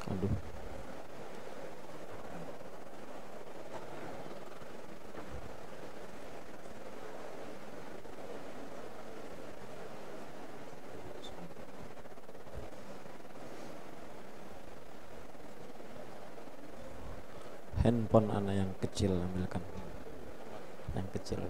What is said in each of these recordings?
Aduh. Handphone anak yang kecil ambilkan. Yang kecil.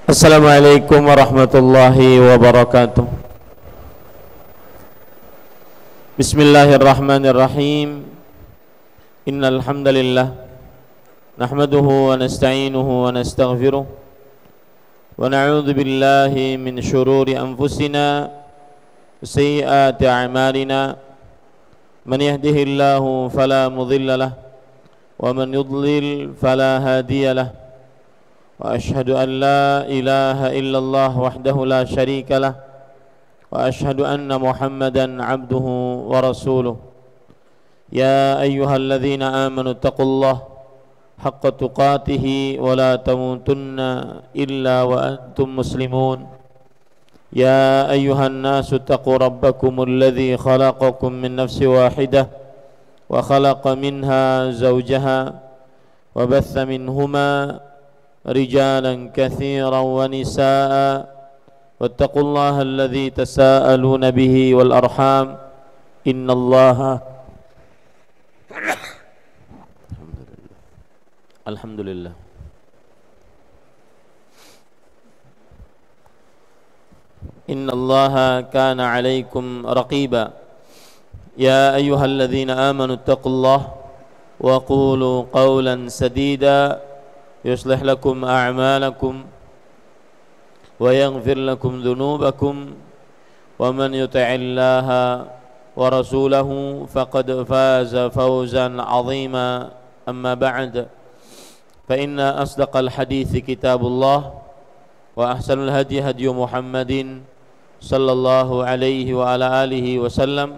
Assalamualaikum warahmatullahi wabarakatuh. Bismillahirrahmanirrahim. Innal hamdalillah nahmaduhu wa nasta'inuhu wa nastaghfiruh wa na'udzu billahi min shururi anfusina wa sayyiati a'malina. Man yahdihillahu fala mudilla lahu wa man yudlil fala hadiya lahu. وأشهد أن لا إله إلا الله وحده لا شريك له وأشهد أن محمدا عبده ورسوله يا أيها الذين آمنوا اتقوا الله حق تقاته ولا تموتن إلا وأنتم مسلمون يا أيها الناس اتقوا ربكم الذي خلقكم من نفس واحدة وخلق منها زوجها وبث منهما رجالا كثيرا ونساء واتقوا الله الذي تساءلون به والأرحام إن الله الحمد لله إن الله كان عليكم رقيبا يا أيها الذين آمنوا اتقوا الله وقولوا قولا سديدا يصلح لكم أعمالكم ويغفر لكم ذنوبكم ومن يطع الله ورسوله فقد فاز فوزا عظيما أما بعد فإن أصدق الحديث كتاب الله وأحسن الهدي هدي محمد صلى الله عليه وعلى آله وسلم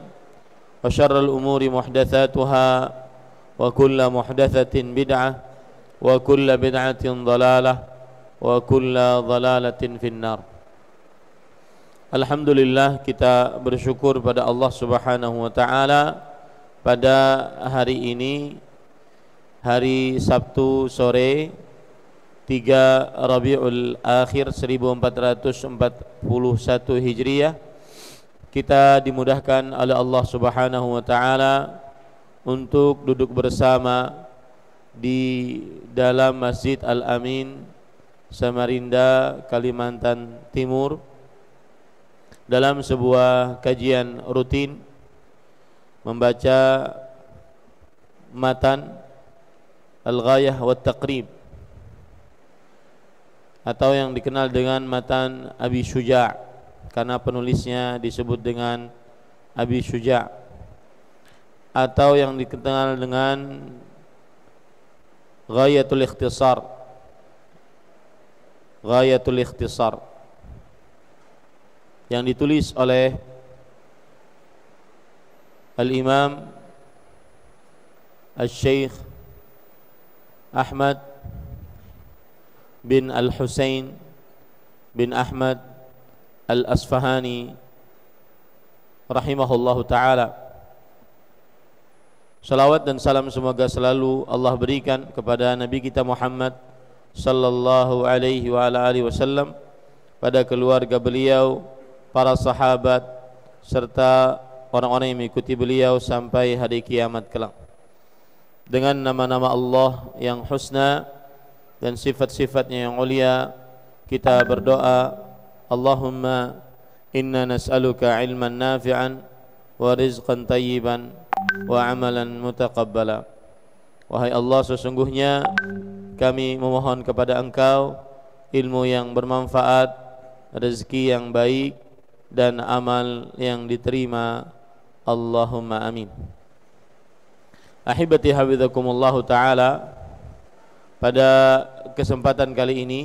وشر الأمور محدثاتها وكل محدثة بدعة وكل بدعة ضلالة وكل ضلالة في النار. Alhamdulillah, kita bersyukur pada Allah Subhanahu wa taala pada hari ini, hari Sabtu sore 3 Rabiul Akhir 1441 Hijriah, kita dimudahkan oleh Allah Subhanahu wa taala untuk duduk bersama di dalam Masjid Al-Amin Samarinda, Kalimantan Timur, dalam sebuah kajian rutin membaca matan Al-Ghayah wa Taqrib, atau yang dikenal dengan matan Abi Syuja' karena penulisnya disebut dengan Abi Syuja', atau yang dikenal dengan Ghayatul Ikhtisar, Ghayatul Ikhtisar, yang ditulis oleh Al-Imam Al-Syeikh Ahmad bin Al-Husain bin Ahmad Al-Asfahani rahimahullahu ta'ala. Salawat dan salam semoga selalu Allah berikan kepada Nabi kita Muhammad sallallahu alaihi wa ala alihi wasallam, pada keluarga beliau, para sahabat, serta orang-orang yang mengikuti beliau sampai hari kiamat kelak. Dengan nama-nama Allah yang husna dan sifat-sifatnya yang mulia, kita berdoa, Allahumma inna nas'aluka ilman nafi'an wa rizqan tayyiban wa amalan mutaqabbala. Wahai Allah, sesungguhnya kami memohon kepada Engkau ilmu yang bermanfaat, rezeki yang baik, dan amal yang diterima. Allahumma amin. Ahibati hafizakumullahu ta'ala, pada kesempatan kali ini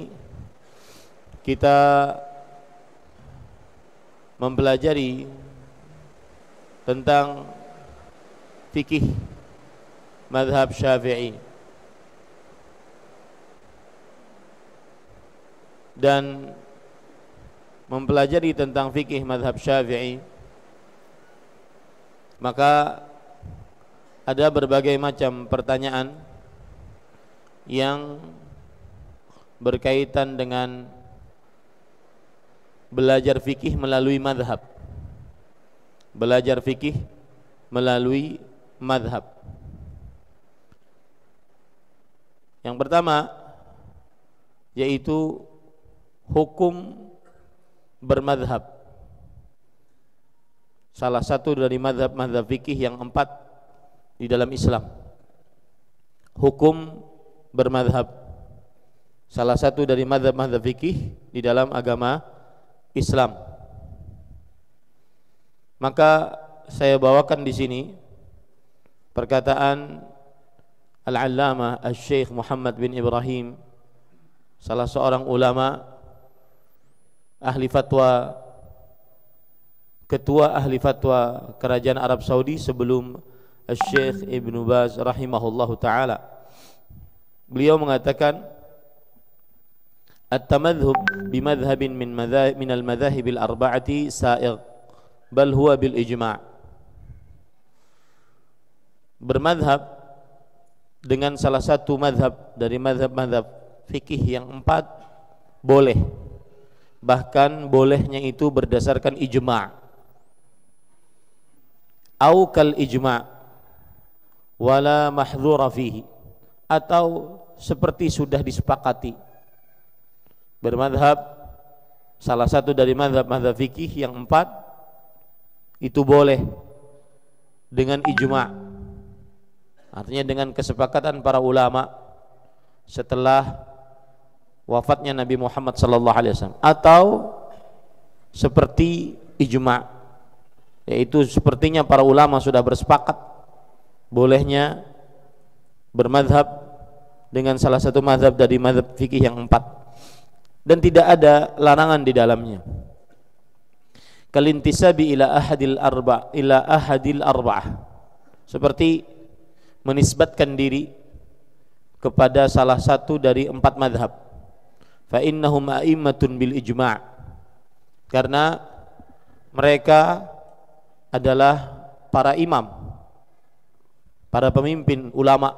kita mempelajari tentang fikih mazhab Syafi'i, dan mempelajari tentang fikih mazhab Syafi'i, maka ada berbagai macam pertanyaan yang berkaitan dengan belajar fikih melalui mazhab. Belajar fikih melalui mazhab. Yang pertama yaitu hukum bermadhab. Salah satu dari mazhab-mazhab fikih yang 4 di dalam Islam. Hukum bermadhab, salah satu dari mazhab-mazhab fikih di dalam agama Islam. Maka saya bawakan di sini perkataan Al-Allamah Al-Syeikh Muhammad bin Ibrahim salah seorang ulama ahli fatwa, ketua ahli fatwa kerajaan Arab Saudi sebelum Syekh Ibnu Baz rahimahullahu taala. Beliau mengatakan at-tamadhhub bimadhhabin min al-madhahib al-arba'ati sa'igh bal huwa bil ijma'. Bermadhab dengan salah satu madhab dari madhab-madhab fikih yang 4 boleh, bahkan bolehnya itu berdasarkan ijma'. Au kal ijma' wala mahdhura fihi, atau seperti sudah disepakati. Bermadhab salah satu dari madhab-madhab fikih yang 4 itu boleh dengan ijma', artinya dengan kesepakatan para ulama setelah wafatnya Nabi Muhammad sallallahu alaihi wasallam, atau seperti ijma', yaitu sepertinya para ulama sudah bersepakat bolehnya bermadhab dengan salah satu madhab dari madhab fikih yang 4 dan tidak ada larangan di dalamnya. Kalintisabi ila ahadil arba'ah, seperti menisbatkan diri kepada salah satu dari 4 madhab. Fa innahum a'immatun bil ijma', karena mereka adalah para imam, para pemimpin ulama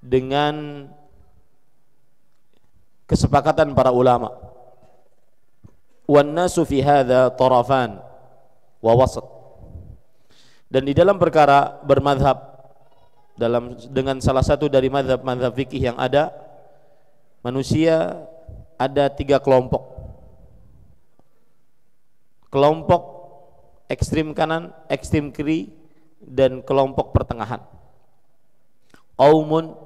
dengan kesepakatan para ulama. Wan nasu fi hadza tarafan wa wasat, dan di dalam perkara bermadhab dengan salah satu dari madhab fikih yang ada, manusia ada 3 kelompok. Kelompok ekstrim kanan, ekstrim kiri, dan kelompok pertengahan. Qaumun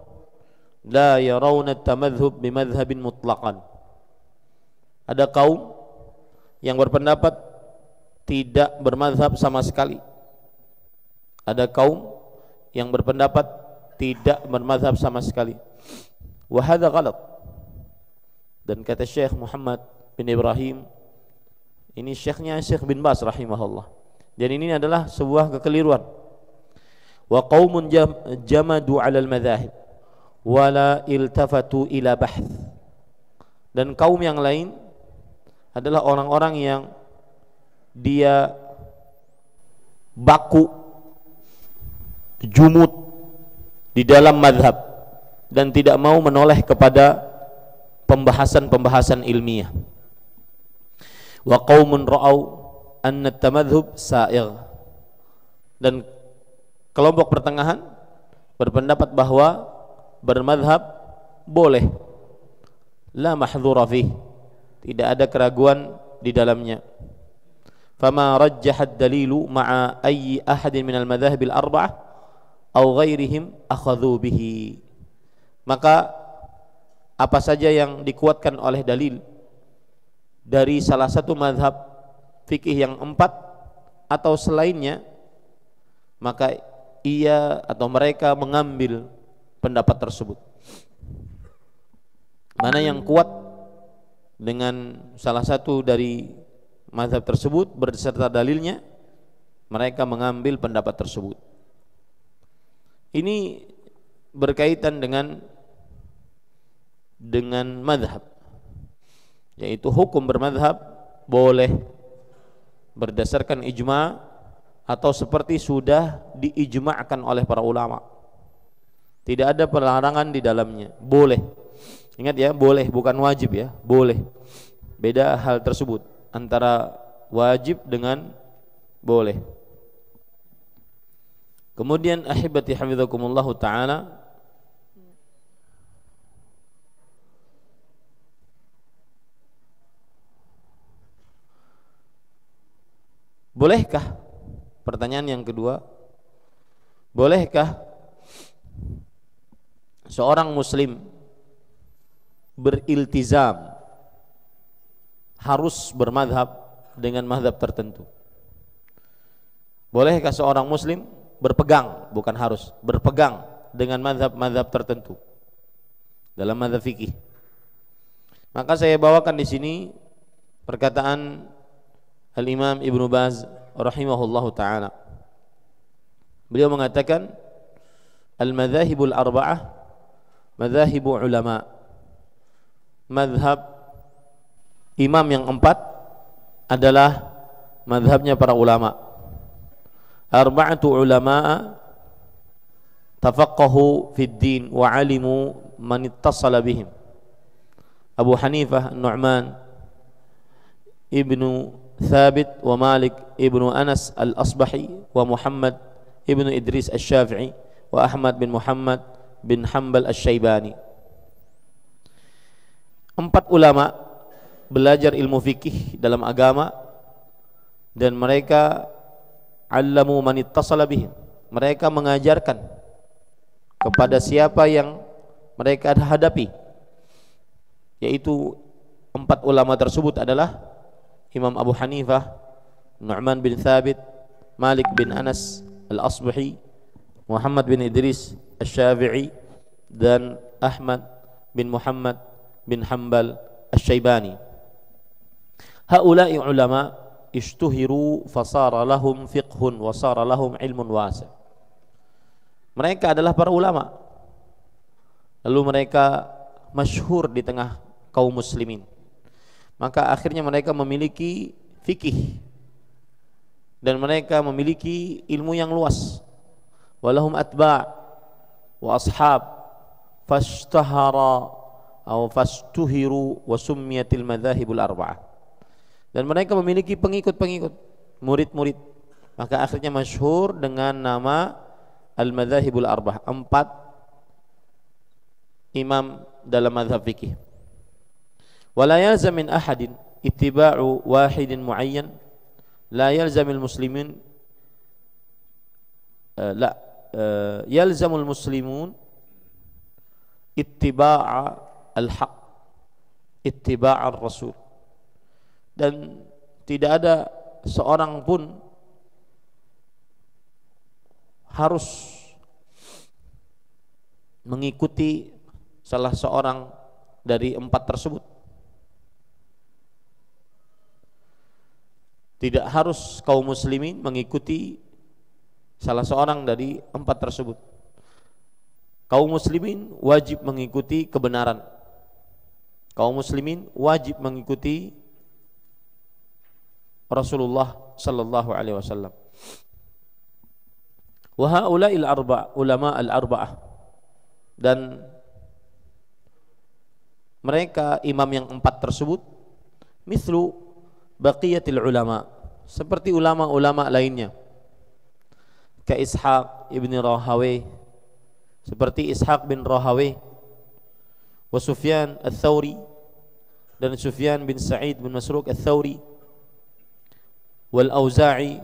la yarawna at-tamadhhub bimadhhabin mutlaqan. Ada kaum yang berpendapat tidak bermadhab sama sekali. Ada kaum yang berpendapat tidak bermadhab sama sekali. Wa hadha ghalat. Dan kata Syekh Muhammad bin Ibrahim, ini syekhnya Syekh bin Baz rahimahullah, dan ini adalah sebuah kekeliruan. Wa qaumun jamadu 'ala al-madhahib wa la iltafatu ila bahth. Dan kaum yang lain adalah orang-orang yang dia baku, jumud di dalam madhab dan tidak mau menoleh kepada pembahasan-pembahasan ilmiah. Wa qaumun ra'au anna at-tamadhhub sa'igh. Dan kelompok pertengahan berpendapat bahwa bermadhab boleh, la mahdhura fih, tidak ada keraguan di dalamnya. Fama rajjahat dalilu ma'a ayyi ahadin minal madhahib al-arba'ah aw ghairihim akhadhu bihi. Maka apa saja yang dikuatkan oleh dalil dari salah satu madhab fikih yang 4 atau selainnya, maka ia atau mereka mengambil pendapat tersebut. Mana yang kuat dengan salah satu dari mazhab tersebut berserta dalilnya, mereka mengambil pendapat tersebut. Ini berkaitan dengan mazhab, yaitu hukum bermadhab boleh berdasarkan ijma' atau seperti sudah diijma'kan oleh para ulama. Tidak ada pelarangan di dalamnya, boleh. Ingat ya, boleh, bukan wajib ya, boleh. Beda hal tersebut antara wajib dengan boleh. Kemudian ahibati hafizakumullah ta'ala, bolehkah, pertanyaan yang kedua, bolehkah seorang muslim beriltizam harus bermadhab dengan madhab tertentu? Bolehkah seorang muslim berpegang, bukan harus, berpegang dengan madhab-madhab tertentu dalam madhab fikih? Maka saya bawakan di sini perkataan Al-Imam Ibnu Baz rahimahullahu taala. Beliau mengatakan al-madzahibul arba'ah madzahibu ulama. Madhab imam yang 4 adalah madhabnya para ulama. Arba'atu ulama tafaqahu fid din wa alimu man ittasala bihim. Abu Hanifah An-Nu'man Ibnu Thabit wa Malik Ibnu Anas Al-Asbahi wa Muhammad Ibnu Idris Asy-Syafi'i wa Ahmad bin Muhammad bin Hanbal Asy-Syaibani. 4 ulama belajar ilmu fikih dalam agama dan mereka allamu man ittasala bihim. Mereka mengajarkan kepada siapa yang mereka hadapi, yaitu 4 ulama tersebut adalah Imam Abu Hanifah, Nu'man bin Thabit, Malik bin Anas Al-Asbahi, Muhammad bin Idris Asy-Syafi'i, dan Ahmad bin Muhammad bin Hanbal Asy-Syaibani. Haula'i ulama ishtuhiru fasara lahum fiqhun wa sara lahum ilmun wasi'. Mereka adalah para ulama, lalu mereka masyhur di tengah kaum muslimin. Maka akhirnya mereka memiliki fikih dan mereka memiliki ilmu yang luas. Walahum atba' wa ashab fashtahara atau fastuhiru wa summiyatil madzahibul arba'ah. Dan mereka memiliki pengikut-pengikut, murid-murid. Maka akhirnya masyhur dengan nama al-madzahibul arba'ah, 4 imam dalam mazhab fikih. Wala yalzam min ahadin ittiba'u wahidin muayyan, la yalzamul muslimin yalzamul muslimun ittiba'a al-haq, ittiba'a ar-rasul. Dan tidak ada seorang pun harus mengikuti salah seorang dari 4 tersebut. Tidak harus kaum muslimin mengikuti salah seorang dari 4 tersebut. Kaum muslimin wajib mengikuti kebenaran. Kaum muslimin wajib mengikuti Rasulullah sallallahu alaihi wasallam. Wa haula'il ulama al-arba'ah, dan mereka imam yang 4 tersebut mislu baqiyatil ulama, seperti ulama-ulama lainnya, ka Ishaq ibn Rahawai, seperti Ishaq bin Rahawai, wa Sufyan al-Thawri, dan Sufyan bin Sa'id bin Masruq al-Thawri, wal Auza'i,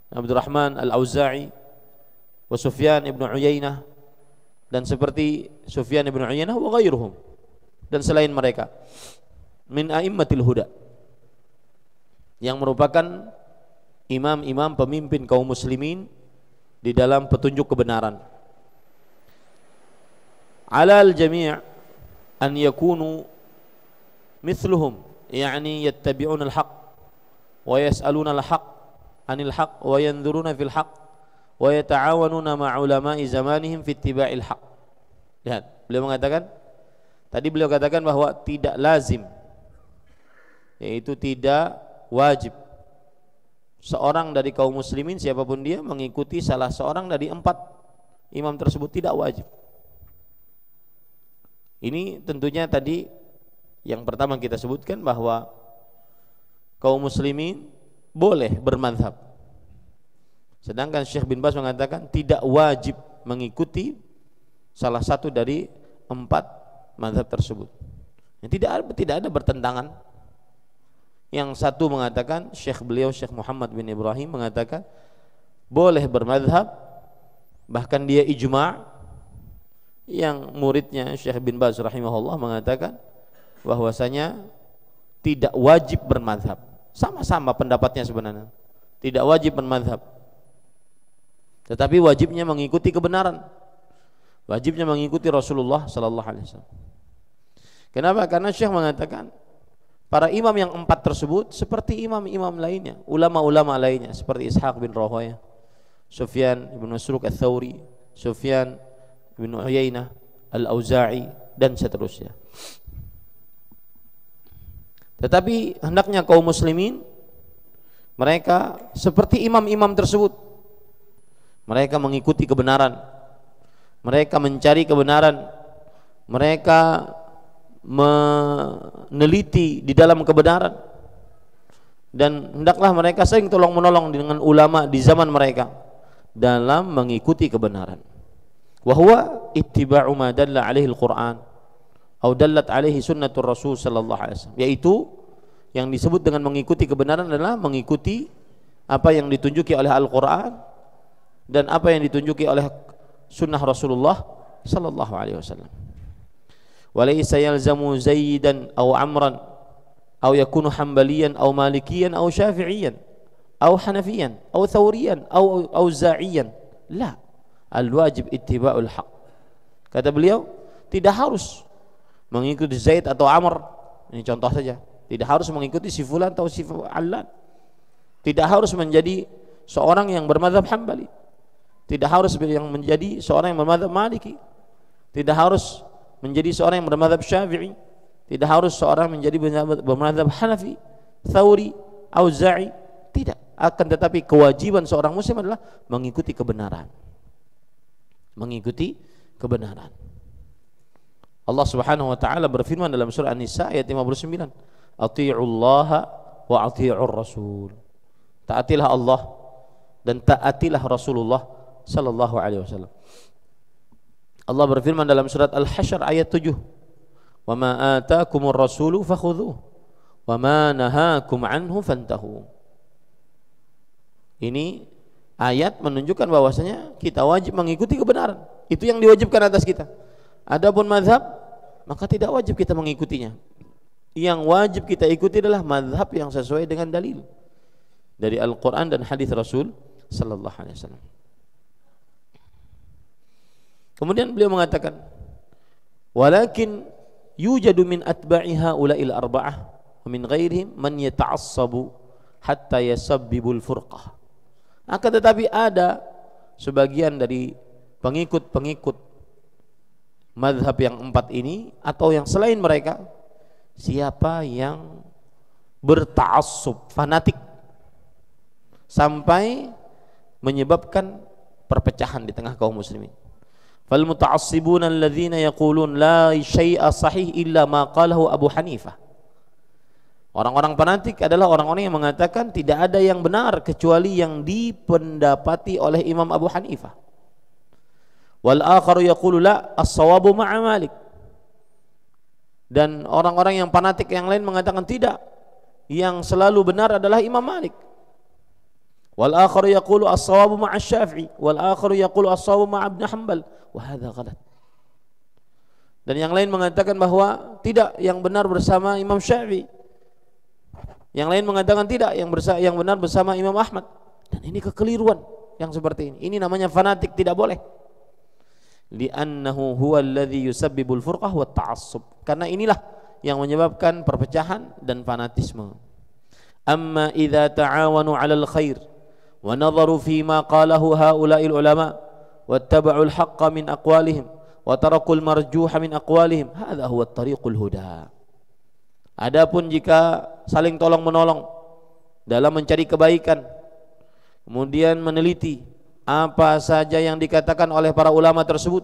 Abdurrahman al-Auza'i, wa Sufyan ibn Uyainah, dan seperti Sufyan ibn Uyainah wa ghairuhum, dan selain mereka, min a'immatil huda, yang merupakan imam-imam pemimpin kaum muslimin di dalam petunjuk kebenaran. Alal jami' an yakunu mithluhum, yani yattabi'una al-haq wa yas'aluna al-haq anil haq wa yanzuruna fil haq wa yata'awanuna ma'a ulama'i zamanihim fi ittiba'il haq. Lihat, beliau mengatakan, tadi beliau katakan bahwa tidak lazim, yaitu tidak wajib seorang dari kaum muslimin siapapun dia mengikuti salah seorang dari 4 imam tersebut, tidak wajib. Ini tentunya tadi yang pertama kita sebutkan bahwa kaum muslimin boleh bermadhab, sedangkan Syekh bin Baz mengatakan tidak wajib mengikuti salah satu dari 4 madhab tersebut. Tidak ada bertentangan. Yang satu mengatakan, Syekh Muhammad bin Ibrahim mengatakan boleh bermadhab, bahkan dia ijma'. Yang muridnya Syekh bin Baz rahimahullah mengatakan bahwasanya tidak wajib bermadhab. Sama-sama pendapatnya sebenarnya, tidak wajib bermadhab, tetapi wajibnya mengikuti kebenaran, wajibnya mengikuti Rasulullah sallallahu alaihi wasallam. Kenapa? Karena Syekh mengatakan para imam yang 4 tersebut seperti imam-imam lainnya, ulama-ulama lainnya seperti Ishaq bin Rahawayh, Sufyan bin Masruq Ats-Tsauri, Sufyan bin Uyainah, Al-Auza'i dan seterusnya. Tetapi hendaknya kaum muslimin mereka seperti imam-imam tersebut. Mereka mengikuti kebenaran, mereka mencari kebenaran, mereka meneliti di dalam kebenaran, dan hendaklah mereka sering tolong menolong dengan ulama di zaman mereka dalam mengikuti kebenaran. Wa huwa ittiba'u ma dalla alaihi al-Qur'an atau dallat alaihi sunnatur Rasul sallallahu alaihi wasallam, yaitu yang disebut dengan mengikuti kebenaran adalah mengikuti apa yang ditunjuki oleh Al-Qur'an dan apa yang ditunjuki oleh sunnah Rasulullah sallallahu alaihi wasallam. Walaysa yalzamu Zaidan aw Amran aw yakunu Hanbaliyan aw Malikiyan aw Syafi'iyan aw Hanafiyan aw Thawriyan aw Auza'iyan. La, al-wajib ittiba'ul haq. Kata beliau, tidak harus mengikuti Zaid atau Amr. Ini contoh saja. Tidak harus mengikuti si fulan atau si Allan. Tidak harus menjadi seorang yang bermadzhab Hambali. Tidak harus yang menjadi seorang yang bermadzhab Maliki. Tidak harus menjadi seorang yang bermadzhab Syafi'i. Tidak harus seorang menjadi bermadzhab Hanafi, Thawri, Auza'i. Tidak. Akan tetapi kewajiban seorang muslim adalah mengikuti kebenaran. Mengikuti kebenaran. Allah Subhanahu wa taala berfirman dalam surah An-Nisa ayat 59, "Athi'ullaha wa athi'ur rasul." Taatilah Allah dan taatilah Rasulullah sallallahu alaihi wasallam. Allah berfirman dalam surat Al-Hasyr ayat 7, "Wa ma ataakumur rasulu fakhudhuhu wa ma nahakum anhu fantahu." Ini ayat menunjukkan bahwasanya kita wajib mengikuti kebenaran. Itu yang diwajibkan atas kita. Adapun mazhab, maka tidak wajib kita mengikutinya. Yang wajib kita ikuti adalah mazhab yang sesuai dengan dalil dari Al-Quran dan hadis Rasul sallallahu alaihi wasallam. Kemudian beliau mengatakan, walakin yujadu min atba'i haula'il arba'ah wa min ghairihim man yata'assabu hatta yasabbibul furqah. Akan tetapi ada sebagian dari pengikut-pengikut mazhab yang 4 ini atau yang selain mereka, siapa yang berta'assub, fanatik sampai menyebabkan perpecahan di tengah kaum muslimin. Fal muta'assibuna alladzina yaqulun la syai'a sahih illa ma qalahu Abu Hanifah. Orang-orang fanatik adalah orang-orang yang mengatakan tidak ada yang benar kecuali yang dipendapati oleh Imam Abu Hanifah. Wal akharu yaqulu la as-sawabu ma'a Malik. Dan orang-orang yang fanatik yang lain mengatakan tidak, yang selalu benar adalah Imam Malik. Wal akharu yaqulu as-sawabu ma'a Syafi'i, wal akharu yaqulu as-sawabu ma'a Ibn Hanbal, wa hadza ghalat. Dan yang lain mengatakan bahwa tidak, yang benar bersama Imam Syafi'i. Yang lain mengatakan tidak, yang benar bersama Imam Ahmad. Dan ini kekeliruan yang seperti ini. Ini namanya fanatik, tidak boleh. Li'annahu huwa alladhi yusabbibul furqah wa ta'assub. Karena inilah yang menyebabkan perpecahan dan fanatisme. Amma idza ta'awanu 'alal khair wa nadharu fi ma qalahu haula'il ulama wattaba'ul haqqa min aqwalihim wa tarakul marjuha min aqwalihim, hadza huwa at-tariqul huda. Adapun jika saling tolong menolong dalam mencari kebaikan, kemudian meneliti apa saja yang dikatakan oleh para ulama tersebut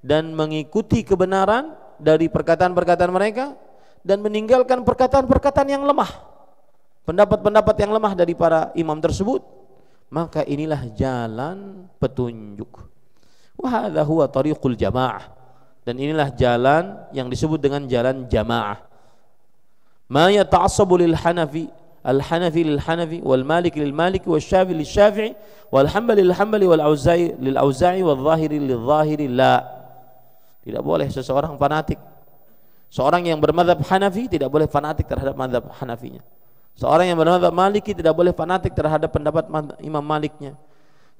dan mengikuti kebenaran dari perkataan-perkataan mereka dan meninggalkan perkataan-perkataan yang lemah, pendapat-pendapat yang lemah dari para imam tersebut, maka inilah jalan petunjuk. Wa hadza huwa tariqul jamaah, dan inilah jalan yang disebut dengan jalan jamaah. Ma yata'assabu lil Hanafi, al-Hanafi lil Hanafi, wal Maliki lil Maliki, wal Syafi'i lil Syafi'i, wal Hanbali lil Hanbali, wal Auza'i lil Auza'i, wal Zahiri lil Zahiri. La, tidak boleh seseorang fanatik. Seorang yang bermadzhab Hanafi tidak boleh fanatik terhadap mazhab Hanafinya. Seorang yang bermadzhab Maliki tidak boleh fanatik terhadap pendapat Imam Maliknya.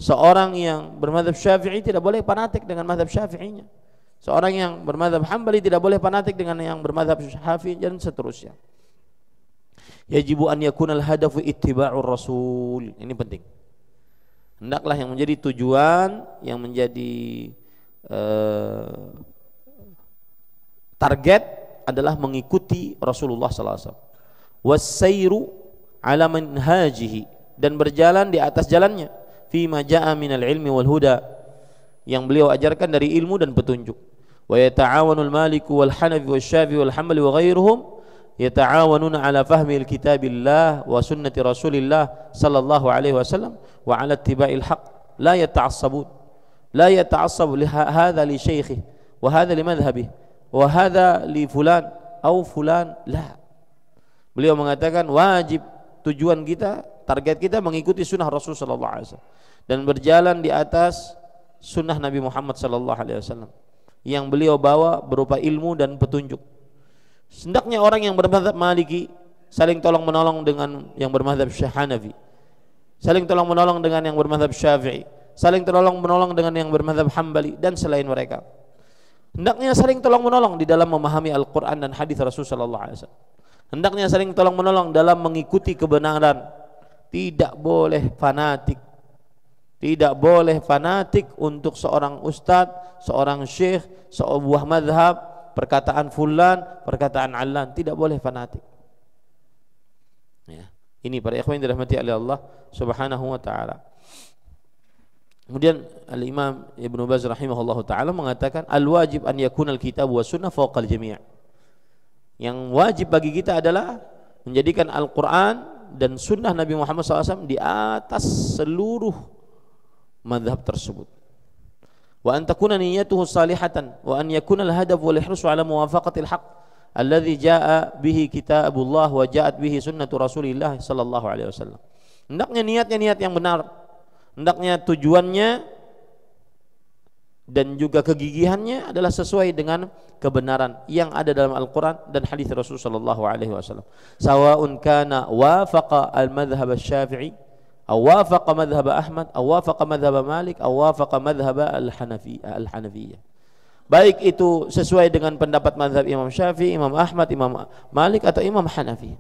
Seorang yang bermadzhab Syafi'i tidak boleh fanatik dengan mazhab Syafi'inya. Seorang yang bermadzhab Hambali tidak boleh fanatik dengan yang bermadzhab Syafi'i dan seterusnya. Yajibu an yakuna al-hadafu ittiba'ur rasul. Ini penting. Hendaklah yang menjadi tujuan, yang menjadi target adalah mengikuti Rasulullah sallallahu alaihi wasallam. Was-sairu ala manhajihi, dan berjalan di atas jalannya, fi ma jaa minal ilmi wal huda, yang beliau ajarkan dari ilmu dan petunjuk. Wa yata'awanul maliku wal hanafi wasyafi'i wal hanbali wa ghairuhum yata'awanuna ala fahmi kitabillah wa sunnati Rasulillah sallallahu alaihi wasallam wa ala ittiba'il haqq, la yata'assabun, la yata'assabu li hadha li syaikhi wa hadha li madhhabihi wa hadha li fulan au fulan, la. Beliau mengatakan wajib tujuan kita, target kita mengikuti sunnah Rasul sallallahu alaihi wasallam dan berjalan di atas sunnah Nabi Muhammad sallallahu alaihi wasallam yang beliau bawa berupa ilmu dan petunjuk. Hendaknya orang yang bermadzhab Maliki saling tolong menolong dengan yang bermadzhab Hanafi, saling tolong menolong dengan yang bermadzhab Syafi'i, saling tolong menolong dengan yang bermadzhab Hambali dan selain mereka. Hendaknya saling tolong menolong di dalam memahami Al-Qur'an dan hadis Rasul sallallahu alaihi wasallam. Hendaknya saling tolong menolong dalam mengikuti kebenaran. Tidak boleh fanatik. Tidak boleh fanatik untuk seorang ustadz, seorang syekh, sebuah madhab, perkataan fulan, perkataan allan. Tidak boleh fanatik. Ya. Ini para ikhwan yang dirahmati oleh Allah Subhanahu wa taala. Kemudian Al-Imam Ibnu Baz rahimahullahu taala mengatakan al-wajib an yakuna al-kitab wa sunnah fawqa al-jami'. Yang wajib bagi kita adalah menjadikan Al-Quran dan sunnah Nabi Muhammad SAW di atas seluruh madhab tersebut. Wa an takuna niyyatuhu salihatan wa an yakuna al-hadaf wal ihrasu ala muwafaqatil haqq alladhi jaa bihi kitabullah wa jaat bihi sunnatu Rasulillah sallallahu alaihi wasallam. Hendaknya niatnya niat yang benar. Hendaknya tujuannya dan juga kegigihannya adalah sesuai dengan kebenaran yang ada dalam Al-Quran dan hadis Rasul sallallahu alaihi wasallam. Sawa'un kana wafaqa al-madhhab asy-Syafi'i aw wafaqa madhhab Ahmad aw wafaqa madhhab Malik aw wafaqa madhhab al-Hanafiyyah. Baik itu sesuai dengan pendapat madhab Imam Syafi'i, Imam Ahmad, Imam Malik atau Imam Hanafi.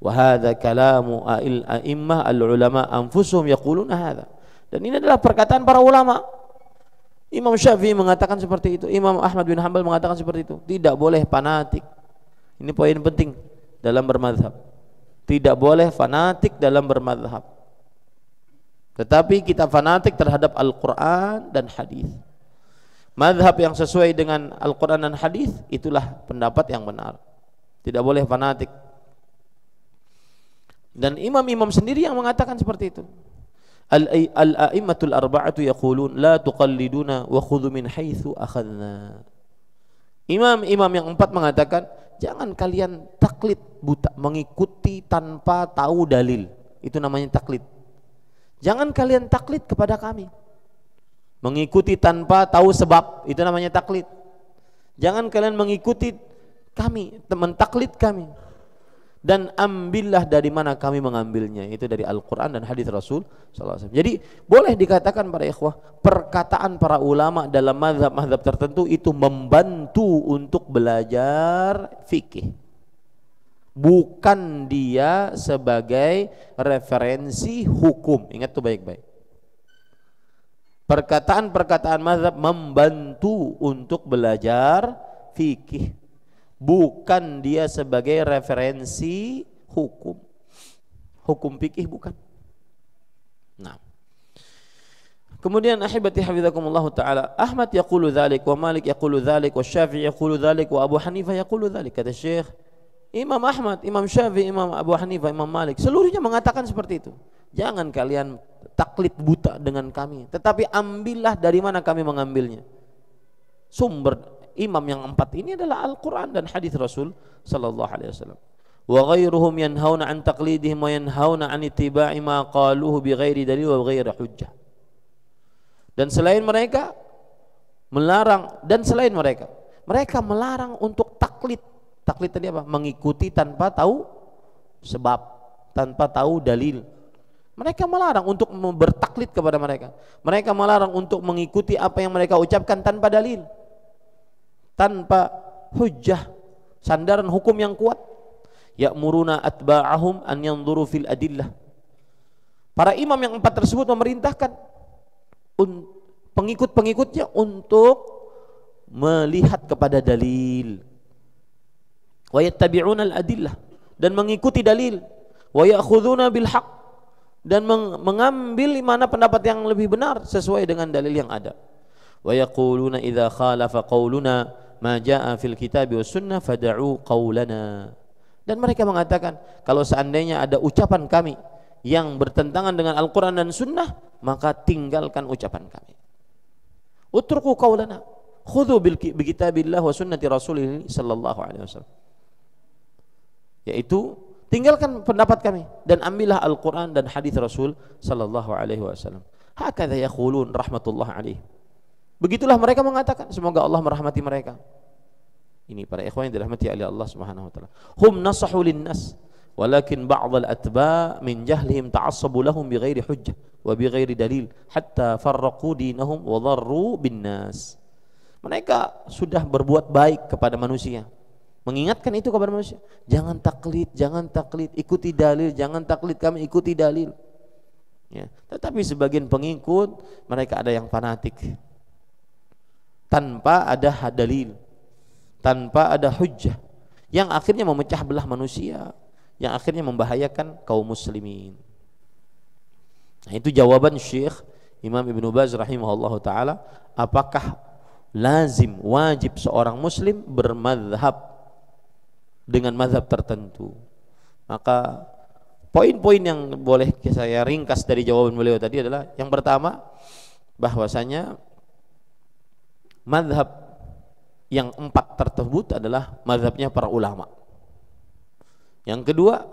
Wa hadza kalamu al-a'immah al-ulama anfusuhum yaquluna hadza. Dan ini adalah perkataan para ulama. Imam Syafi'i mengatakan seperti itu, Imam Ahmad bin Hanbal mengatakan seperti itu. Tidak boleh fanatik. Ini poin penting dalam bermadhab. Tidak boleh fanatik dalam bermadhab. Tetapi kita fanatik terhadap Al-Quran dan hadis. Madhab yang sesuai dengan Al-Quran dan hadis, itulah pendapat yang benar. Tidak boleh fanatik. Dan imam-imam sendiri yang mengatakan seperti itu. Al-a'immatul arba'atu yaqulun la tuqalliduna wa khudhu min haitsu akhadna. Imam-imam yang empat mengatakan jangan kalian taklid buta, mengikuti tanpa tahu dalil. Itu namanya taklid. Jangan kalian taklid kepada kami. Mengikuti tanpa tahu sebab, itu namanya taklid. Jangan kalian mengikuti kami, mentaklid kami. Dan ambillah dari mana kami mengambilnya, itu dari Al-Quran dan hadis Rasul sallallahu alaihi wasallam. Jadi boleh dikatakan para ikhwah, perkataan para ulama dalam mazhab-mazhab tertentu itu membantu untuk belajar fikih, bukan dia sebagai referensi hukum. Ingat tuh baik-baik. Perkataan-perkataan mazhab membantu untuk belajar fikih, bukan dia sebagai referensi hukum. Hukum fikih bukan. Nah. Kemudian ahibati hafizakumullah taala, Ahmad yaqulu dzalik wa Malik yaqulu dzalik wa Syafi'i yaqulu dzalik wa Abu Hanifah yaqulu dzalik. Kata Syekh Imam Ahmad, Imam Syafi'i, Imam Abu Hanifah, Imam Malik, seluruhnya mengatakan seperti itu. Jangan kalian taklid buta dengan kami, tetapi ambillah dari mana kami mengambilnya. Sumber imam yang empat ini adalah Al-Quran dan hadis Rasul sallallahu alaihi wasallam. Wa ghairuhum yanhauna an taqlidihim wa yanhauna an ittiba'i ma qaluhu bighairi dalil wa bighairi hujjah. Dan selain mereka melarang, dan selain mereka melarang untuk taklid. Taklid tadi apa? Mengikuti tanpa tahu sebab, tanpa tahu dalil. Mereka melarang untuk bertaklid kepada mereka. Mereka melarang untuk mengikuti apa yang mereka ucapkan tanpa dalil. tanpa hujjah, sandaran hukum yang kuat. Ya'muruna atba'ahum an yanzuru fil adillah. Para imam yang 4 tersebut memerintahkan pengikut-pengikutnya untuk melihat kepada dalil. Wa yattabi'una al-adillah, dan mengikuti dalil. Wa ya'khuduna bil haqq, dan mengambil mana pendapat yang lebih benar sesuai dengan dalil yang ada. Wa yaquluna idza khalafa qauluna ma jaa fil kitabi was sunnah fad'u qaulana. Dan mereka mengatakan, kalau seandainya ada ucapan kami yang bertentangan dengan Al-Quran dan Sunnah, maka tinggalkan ucapan kami. Utruku qaulana, khudhu bi kitabillah wa sunnati rasulih sallallahu alaihi wasallam. Yaitu tinggalkan pendapat kami dan ambillah Al-Quran dan hadis Rasul sallallahu alaihi wasallam. Hakadha yaqulun rahmatullah alaihi. Begitulah mereka mengatakan, semoga Allah merahmati mereka. Ini para ikhwan yang dirahmati oleh Allah Subhanahu wa taala. Hum nasahu linnas, walakin ba'd al-atba' min jahlihim ta'assabu lahum bighairi hujjah wa bighairi dalil hatta farraqu dinahum wa dharru bin nas. Mereka sudah berbuat baik kepada manusia, mengingatkan itu kepada manusia. Jangan taklid, ikuti dalil, jangan taklid kami, ikuti dalil. Ya, tetapi sebagian pengikut mereka ada yang fanatik, tanpa ada dalil, tanpa ada hujjah, yang akhirnya memecah belah manusia, yang akhirnya membahayakan kaum muslimin. Nah, itu jawaban Syekh Imam Ibnu Baz rahimahullah ta'ala. Apakah lazim, wajib seorang muslim bermadhab dengan mazhab tertentu? Maka poin-poin yang boleh saya ringkas dari jawaban beliau tadi adalah, yang pertama, bahwasanya mazhab yang 4 tersebut adalah mazhabnya para ulama. Yang kedua,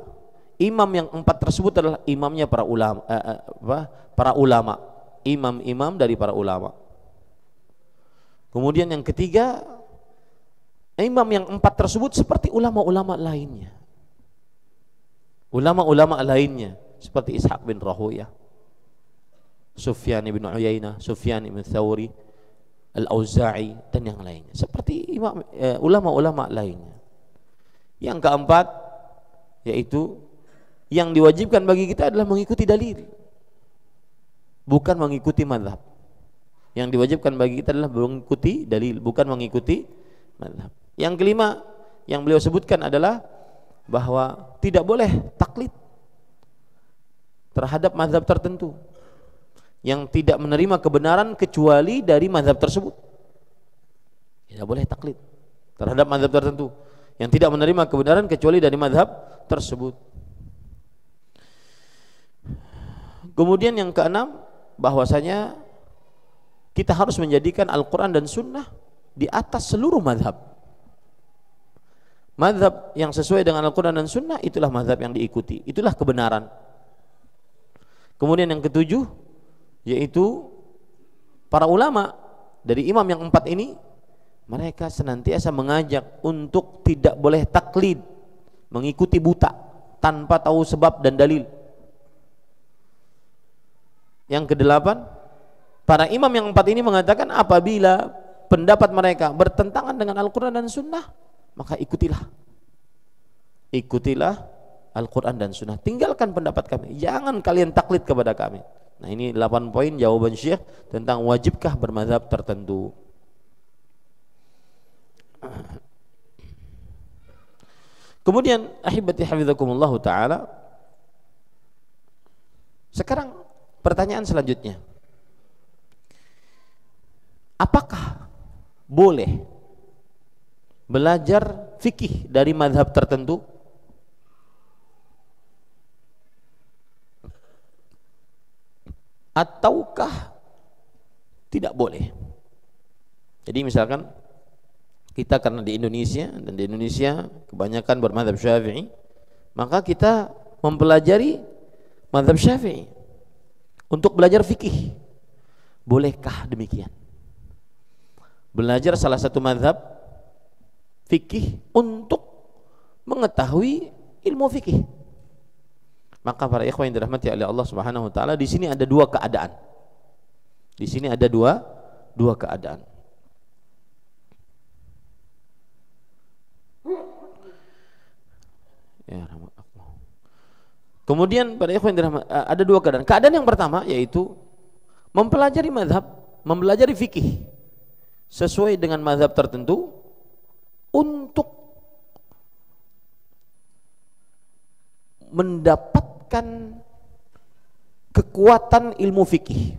imam yang 4 tersebut adalah imamnya para ulama, para ulama, imam-imam dari para ulama. Kemudian yang ketiga, imam yang 4 tersebut seperti ulama-ulama lainnya. Ulama-ulama lainnya seperti Ishaq bin Rahuyah, Sufyan bin Uyainah, Sufyan bin Thawri, Al-Auza'i, dan yang lainnya, seperti ulama-ulama lainnya. Yang keempat, yaitu yang diwajibkan bagi kita adalah mengikuti dalil, bukan mengikuti mazhab. Yang diwajibkan bagi kita adalah mengikuti dalil, bukan mengikuti mazhab. Yang kelima yang beliau sebutkan adalah bahwa tidak boleh taklid terhadap mazhab tertentu, yang tidak menerima kebenaran kecuali dari mazhab tersebut. Tidak boleh taklid terhadap mazhab tertentu yang tidak menerima kebenaran kecuali dari mazhab tersebut. Kemudian yang keenam, bahwasanya kita harus menjadikan Al-Quran dan Sunnah di atas seluruh mazhab. Mazhab yang sesuai dengan Al-Quran dan Sunnah, itulah mazhab yang diikuti, itulah kebenaran. Kemudian yang ketujuh, yaitu para ulama dari imam yang 4 ini, mereka senantiasa mengajak untuk tidak boleh taklid, mengikuti buta tanpa tahu sebab dan dalil. Yang kedelapan, para imam yang 4 ini mengatakan apabila pendapat mereka bertentangan dengan Al-Quran dan Sunnah, maka ikutilah Al-Quran dan Sunnah, tinggalkan pendapat kami, jangan kalian taklid kepada kami. Nah, ini 8 poin jawaban Syekh tentang wajibkah bermazhab tertentu. Kemudian ahibati hafizakumullah ta'ala, sekarang pertanyaan selanjutnya, apakah boleh belajar fikih dari mazhab tertentu? Ataukah tidak boleh? Jadi misalkan kita karena di Indonesia, dan di Indonesia kebanyakan bermadzhab Syafi'i, maka kita mempelajari mazhab Syafi'i untuk belajar fikih. Bolehkah demikian? Belajar salah satu mazhab fikih untuk mengetahui ilmu fikih. Maka para ikhwan yang dirahmati oleh Allah Subhanahu wa taala, di sini ada 2 keadaan. Di sini ada dua keadaan. Kemudian pada ikhwan ada dua keadaan. Keadaan yang pertama yaitu mempelajari mazhab, mempelajari fikih sesuai dengan mazhab tertentu untuk mendapatkan kekuatan ilmu fikih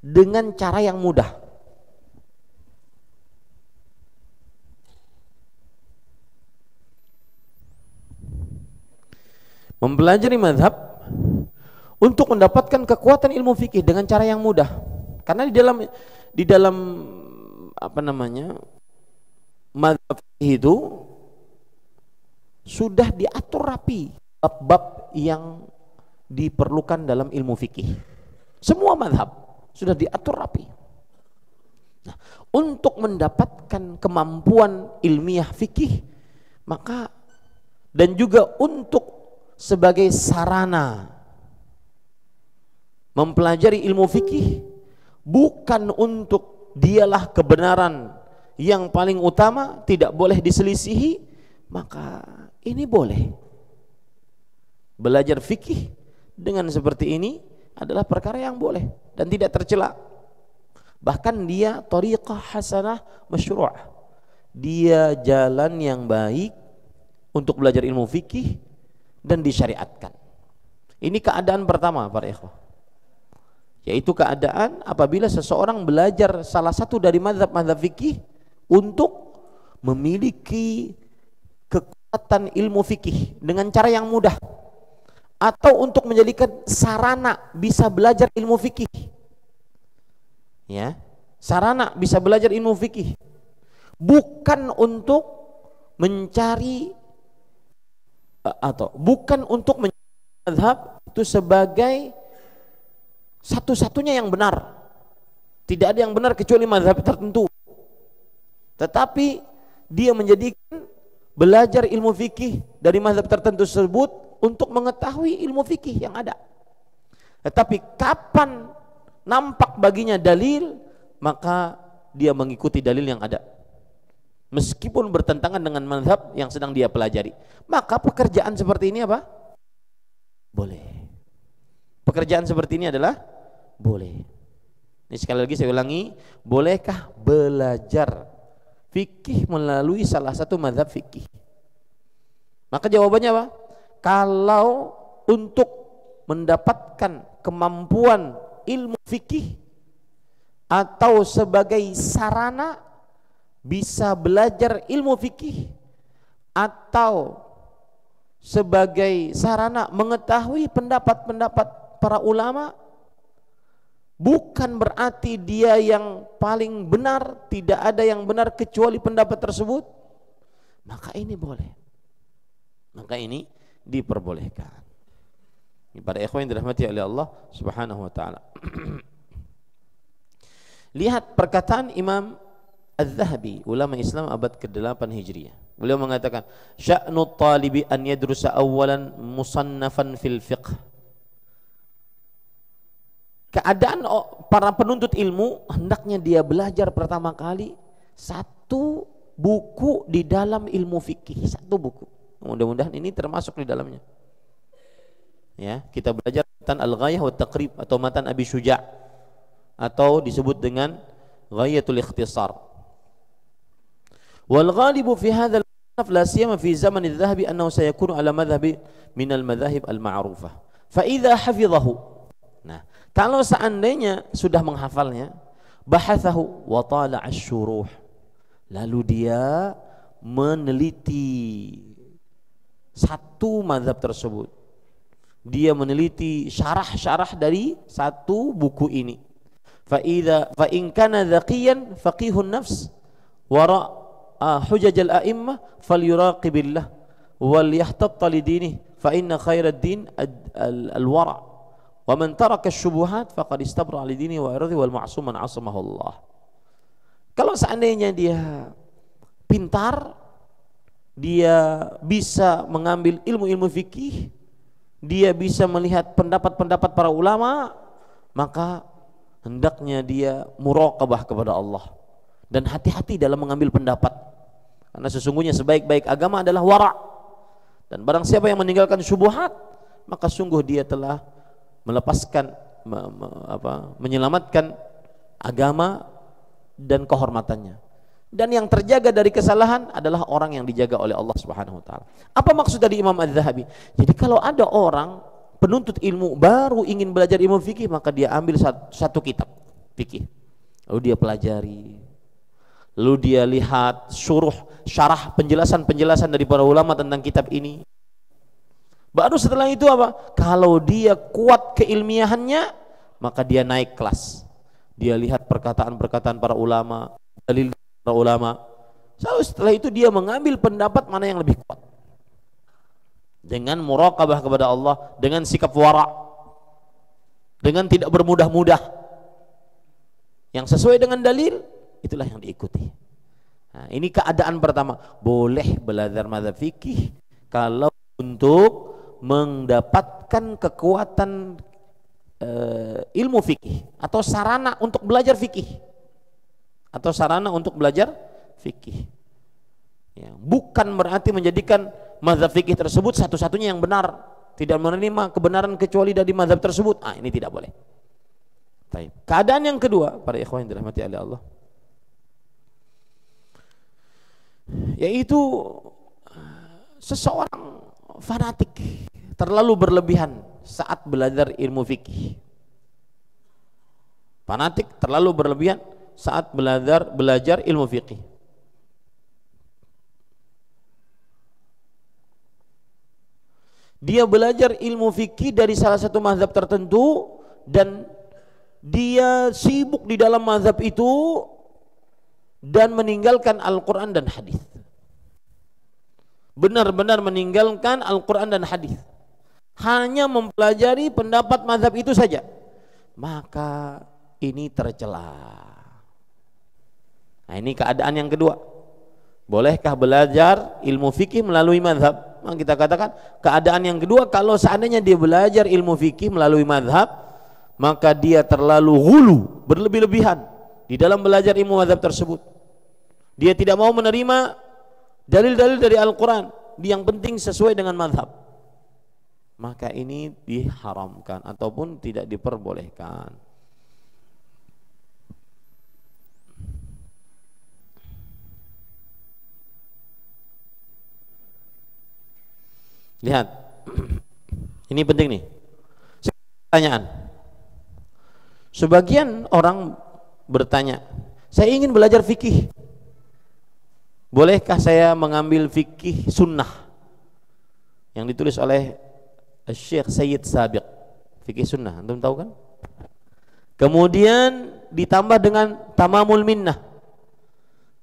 dengan cara yang mudah. Mempelajari mazhab untuk mendapatkan kekuatan ilmu fikih dengan cara yang mudah. Karena di dalam apa namanya? Mazhab itu sudah diatur rapi bab-bab yang diperlukan dalam ilmu fikih. Semua mazhab sudah diatur rapi. Nah, untuk mendapatkan kemampuan ilmiah fikih, maka dan juga untuk sebagai sarana mempelajari ilmu fikih, bukan untuk dialah kebenaran yang paling utama, tidak boleh diselisihi, maka ini boleh. Belajar fikih dengan seperti ini adalah perkara yang boleh dan tidak tercela. Bahkan dia thariqah hasanah masyru'ah. Dia jalan yang baik untuk belajar ilmu fikih dan disyariatkan. Ini keadaan pertama para ikhwah, yaitu keadaan apabila seseorang belajar salah satu dari mazhab-mazhab fikih untuk memiliki kekuatan ilmu fikih dengan cara yang mudah, atau untuk menjadikan sarana bisa belajar ilmu fikih, ya, sarana bisa belajar ilmu fikih, bukan untuk mencari atau bukan untuk mencari mazhab itu sebagai satu-satunya yang benar. Tidak ada yang benar kecuali mazhab tertentu. Tetapi dia menjadikan belajar ilmu fikih dari mazhab tertentu tersebut untuk mengetahui ilmu fikih yang ada. Tetapi kapan nampak baginya dalil, maka dia mengikuti dalil yang ada, meskipun bertentangan dengan mazhab yang sedang dia pelajari. Maka pekerjaan seperti ini apa? Boleh. Pekerjaan seperti ini adalah boleh. Ini sekali lagi saya ulangi, bolehkah belajar fikih melalui salah satu mazhab fikih? Maka jawabannya apa? Kalau untuk mendapatkan kemampuan ilmu fikih atau sebagai sarana bisa belajar ilmu fikih atau sebagai sarana mengetahui pendapat-pendapat para ulama, bukan berarti dia yang paling benar, tidak ada yang benar kecuali pendapat tersebut, maka ini boleh, maka ini diperbolehkan. Ini para ikhwan yang dirahmati oleh Allah Subhanahu wa taala. Lihat perkataan Imam Az-Zahabi, ulama Islam abad ke-8 Hijriah. Beliau mengatakan, sya'nu talibi an yadrusa awalan musannafan fil fiqh. Keadaan para penuntut ilmu, hendaknya dia belajar pertama kali satu buku di dalam ilmu fikih, satu buku. Mudah-mudahan ini termasuk di dalamnya. Ya, kita belajar matan Al-Ghayah wa Taqrib atau matan Abi Syuja' atau disebut dengan Ghayatul Ikhtisar. Wal ghalibu fi hadzal musannaf la siyama fi zaman adh-dhahabi annahu sayakunu ala madhhabi min al-madhahib al-ma'rufah. Fa idza hafizahu. Nah, kalau seandainya sudah menghafalnya, bahathahu wa tala asy-syuruh. Lalu dia meneliti satu mazhab tersebut. Dia meneliti syarah-syarah dari satu buku ini. Fa in kana dhaqiyan faqihun nafs wara hujaj al-a'immah falyuraqibillah wal yahtatta lidinih fa inna khairad din al-wara' wa man taraka asy-syubuhat faqad istabra li dinihi wa irdihi wal ma'sum man 'asamahu Allah. Kalau seandainya dia pintar, dia bisa mengambil ilmu-ilmu fikih, dia bisa melihat pendapat-pendapat para ulama, maka hendaknya dia muraqabah kepada Allah dan hati-hati dalam mengambil pendapat, karena sesungguhnya sebaik-baik agama adalah wara'. Dan barang siapa yang meninggalkan syubhat, maka sungguh dia telah melepaskan menyelamatkan agama dan kehormatannya. Dan yang terjaga dari kesalahan adalah orang yang dijaga oleh Allah Subhanahu wa taala. Apa maksud dari Imam Az-Zahabi? Jadi kalau ada orang penuntut ilmu baru ingin belajar ilmu fikih, maka dia ambil satu kitab fikih, lalu dia pelajari, lalu dia lihat syarah penjelasan dari para ulama tentang kitab ini. Baru setelah itu apa? Kalau dia kuat keilmiahannya, maka dia naik kelas. Dia lihat perkataan-perkataan para ulama, dalil para ulama. Lalu setelah itu dia mengambil pendapat mana yang lebih kuat. Dengan muraqabah kepada Allah, dengan sikap wara', dengan tidak bermudah-mudah. Yang sesuai dengan dalil, itulah yang diikuti. Nah, ini keadaan pertama. Boleh belajar mazhab fikih kalau untuk mendapatkan kekuatan ilmu fikih atau sarana untuk belajar fikih ya, bukan berarti menjadikan mazhab fikih tersebut satu-satunya yang benar, tidak menerima kebenaran kecuali dari mazhab tersebut. Ini tidak boleh. Baik. Keadaan yang kedua, para ikhwan yang dirahmati oleh Allah, yaitu seseorang fanatik, terlalu berlebihan saat belajar ilmu fikih. Fanatik terlalu berlebihan saat belajar ilmu fikih. Dia belajar ilmu fikih dari salah satu mazhab tertentu dan dia sibuk di dalam mazhab itu dan meninggalkan Al-Quran dan hadis. Benar-benar meninggalkan Al-Quran dan hadis, hanya mempelajari pendapat mazhab itu saja, maka ini tercela. Nah, ini keadaan yang kedua. Bolehkah belajar ilmu fikih melalui mazhab? Nah, kita katakan keadaan yang kedua, kalau seandainya dia belajar ilmu fikih melalui mazhab, maka dia terlalu ghulu, berlebih-lebihan di dalam belajar ilmu mazhab tersebut. Dia tidak mau menerima dalil-dalil dari Al-Quran, yang penting sesuai dengan mazhab, maka ini diharamkan ataupun tidak diperbolehkan. Lihat, ini penting nih. Pertanyaan. Sebagian orang bertanya, saya ingin belajar fikih, bolehkah saya mengambil fikih sunnah yang ditulis oleh Syekh Sayyid Sabiq, fikih sunnah, antum tahu kan? Kemudian ditambah dengan Tamamul Minnah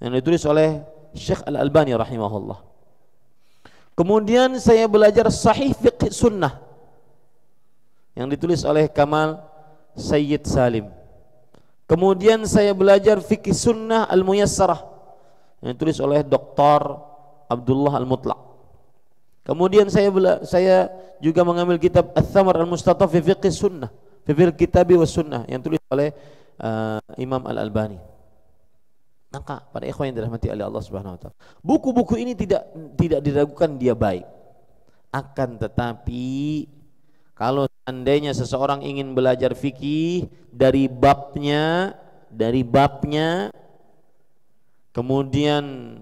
yang ditulis oleh Syekh Al-Albani rahimahullah. Kemudian saya belajar Sahih Fiqh Sunnah yang ditulis oleh Kamal Sayyid Salim. Kemudian saya belajar Fiqh Sunnah Al-Muyassarah yang ditulis oleh Dr. Abdullah Al-Mutlaq. Kemudian saya juga mengambil kitab Ats-Tsamar Al-Mustataf fi Fiqh Sunnah, fi Fiqh Kitabi was Sunnah yang ditulis oleh Imam Al-Albani. Maka pada ikhwan yang dirahmati oleh Allah Subhanahu wa taala, buku-buku ini tidak diragukan dia baik. Akan tetapi kalau seandainya seseorang ingin belajar fikih dari babnya, kemudian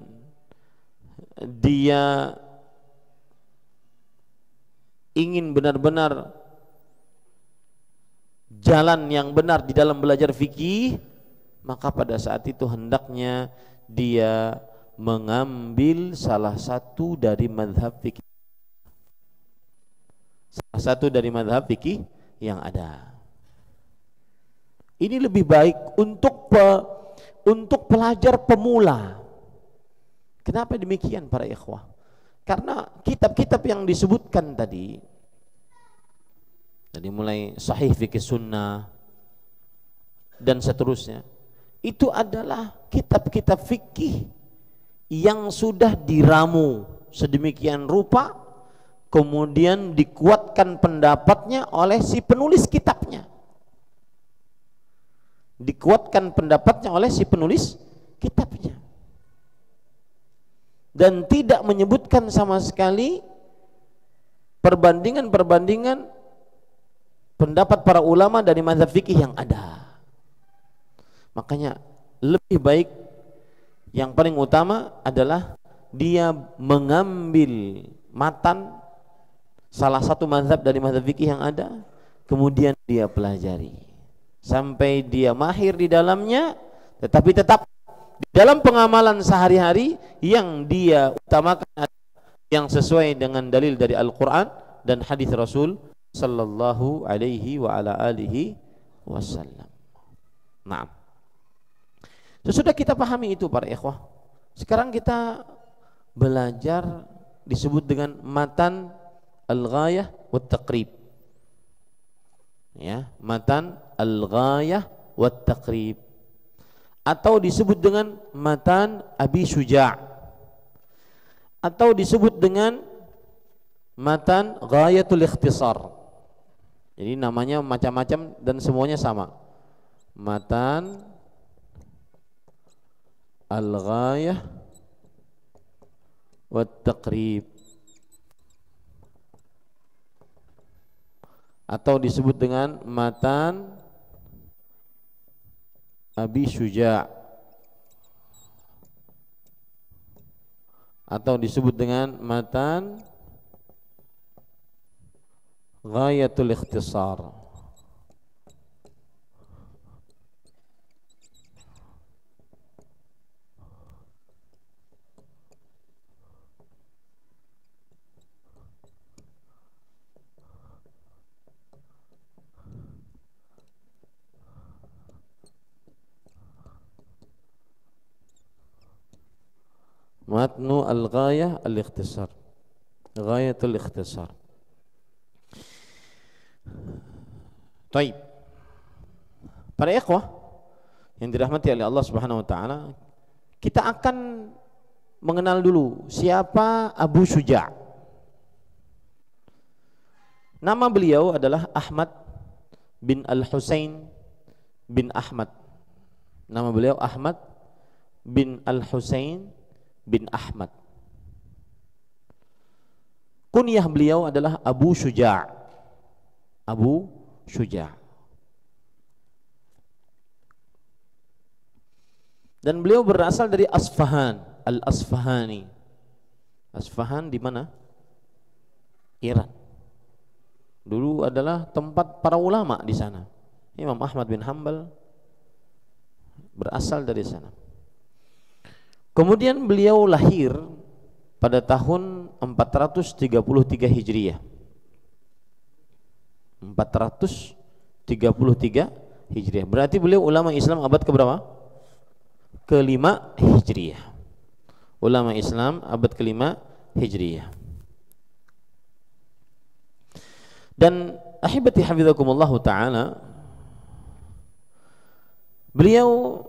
dia ingin benar-benar jalan yang benar di dalam belajar fikih, maka pada saat itu hendaknya dia mengambil salah satu dari mazhab fikih, yang ada. Ini lebih baik untuk pelajar pemula. Kenapa demikian para ikhwah? Karena kitab-kitab yang disebutkan tadi, dari mulai Sahih Fikih Sunnah dan seterusnya, itu adalah kitab-kitab fikih yang sudah diramu sedemikian rupa, kemudian dikuatkan pendapatnya oleh si penulis kitabnya. Dan tidak menyebutkan sama sekali perbandingan pendapat para ulama dari mazhab fikih yang ada. Makanya lebih baik, yang paling utama adalah dia mengambil matan salah satu mazhab dari mazhab fikih yang ada, kemudian dia pelajari sampai dia mahir di dalamnya, tetapi tetap di dalam pengamalan sehari-hari yang dia utamakan yang sesuai dengan dalil dari Al-Quran dan hadis Rasul sallallahu alaihi wa ala alihi wasallam. Nah, sesudah kita pahami itu para ikhwah, sekarang kita belajar disebut dengan matan al-ghayah wat taqrib. Ya, matan al-ghayah wat taqrib, atau disebut dengan matan Abi Syuja', atau disebut dengan matan Ghayatul Ikhtisar. Jadi namanya macam-macam dan semuanya sama. Matan al-ghayah wat taqrib, atau disebut dengan matan Abi Syuja', atau disebut dengan matan Ghayatul Ikhtisar. Matnu al-ghayah al-ikhtisar, Ghayatul Ikhtisar. Taib. Para ikhwah yang dirahmati oleh Allah Subhanahu wa taala, kita akan mengenal dulu siapa Abu Syuja'. Nama beliau adalah Ahmad bin Al-Husain bin Ahmad. Nama beliau Ahmad bin Al-Husain bin Ahmad. Kunyah beliau adalah Abu Syuja'. Abu Syuja'. Dan beliau berasal dari Asfahan, Al-Asfahani. Asfahan di mana? Iran. Dulu adalah tempat para ulama di sana. Imam Ahmad bin Hanbal berasal dari sana. Kemudian beliau lahir pada tahun 433 Hijriah. 433 Hijriah. Berarti beliau ulama Islam abad keberapa? Kelima Hijriah. Ulama Islam abad kelima Hijriah. Dan ahibati hafizakumullahu ta'ala, beliau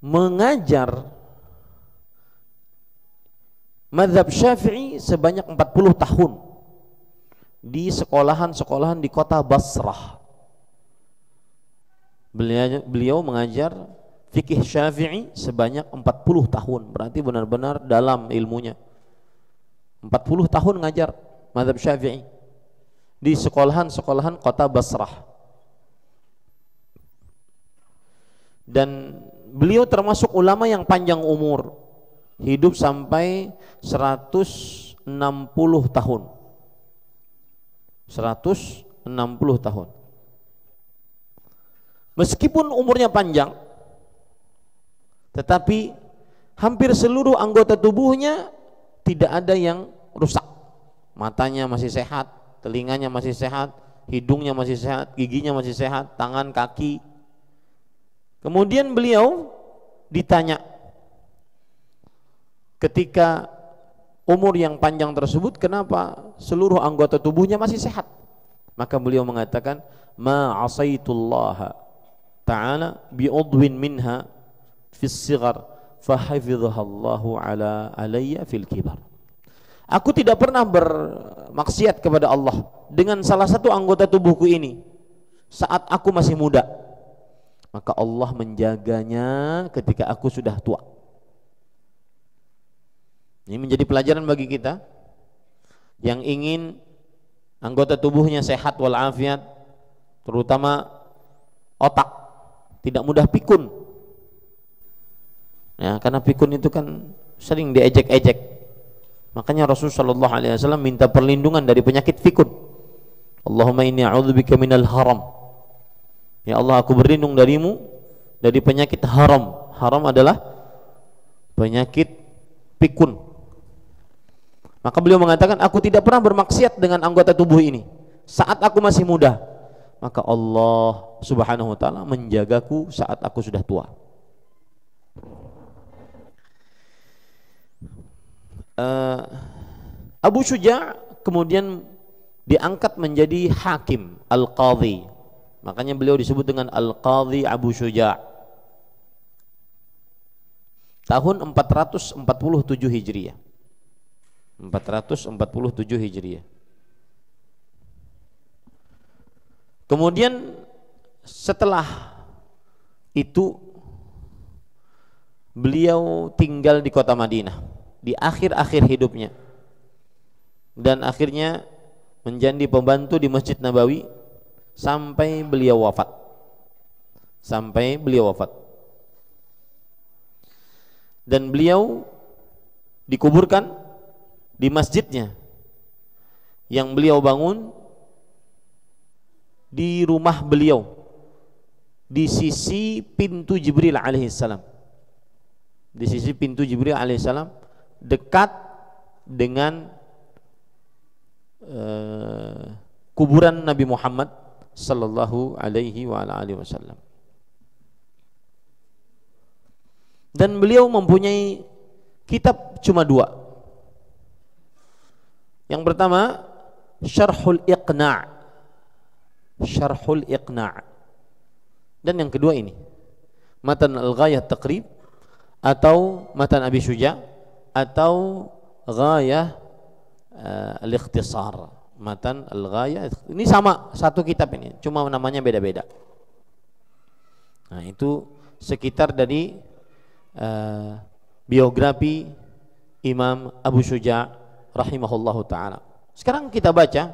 mengajar mazhab Syafi'i sebanyak 40 tahun di sekolahan-sekolahan di kota Basrah. Beliau mengajar fikih Syafi'i sebanyak 40 tahun, berarti benar-benar dalam ilmunya. 40 tahun ngajar mazhab Syafi'i di sekolahan-sekolahan kota Basrah. Dan beliau termasuk ulama yang panjang umur, hidup sampai 160 tahun. 160 tahun. Meskipun umurnya panjang, tetapi hampir seluruh anggota tubuhnya tidak ada yang rusak. Matanya masih sehat, telinganya masih sehat, hidungnya masih sehat, giginya masih sehat, tangan, kaki. Kemudian beliau ditanya ketika umur yang panjang tersebut, kenapa seluruh anggota tubuhnya masih sehat? Maka beliau mengatakan, ma asaitullaha ta'ala bi'udwin minha fis sighar fahafidhahallahu ala alayya fil kibar. Aku tidak pernah bermaksiat kepada Allah dengan salah satu anggota tubuhku ini saat aku masih muda, maka Allah menjaganya ketika aku sudah tua. Ini menjadi pelajaran bagi kita yang ingin anggota tubuhnya sehat walafiat, terutama otak, tidak mudah pikun. Ya, karena pikun itu kan sering diejek-ejek. Makanya Rasulullah SAW minta perlindungan dari penyakit pikun. Allahumma inni a'udzubika minal haram. Ya Allah, aku berlindung darimu dari penyakit haram. Haram adalah penyakit pikun. Maka beliau mengatakan, aku tidak pernah bermaksiat dengan anggota tubuh ini saat aku masih muda. Maka Allah Subhanahu wa ta'ala menjagaku saat aku sudah tua. Abu Syuja' kemudian diangkat menjadi hakim, al-qadhi. Makanya beliau disebut dengan al-qadhi Abu Syuja'. Tahun 447 Hijriah. 447 Hijriah. Kemudian setelah itu beliau tinggal di kota Madinah di akhir-akhir hidupnya, dan akhirnya menjadi pembantu di Masjid Nabawi sampai beliau wafat. Dan beliau dikuburkan di masjidnya yang beliau bangun di rumah beliau di sisi pintu Jibril alaihissalam. Di sisi pintu Jibril alaihissalam, dekat dengan kuburan Nabi Muhammad sallallahu alaihi wa alihi wasallam. Dan beliau mempunyai kitab cuma 2. Yang pertama Syarhul Iqna', dan yang kedua ini Matan Al-Ghayah Taqrib atau Matan Abi Syuja' atau Ghayah Al-Ikhtisar. Matan Al-Ghayah, ini sama satu kitab ini, cuma namanya beda-beda. Nah, itu sekitar dari biografi Imam Abu Syuja' rahimahullahu ta'ala. Sekarang kita baca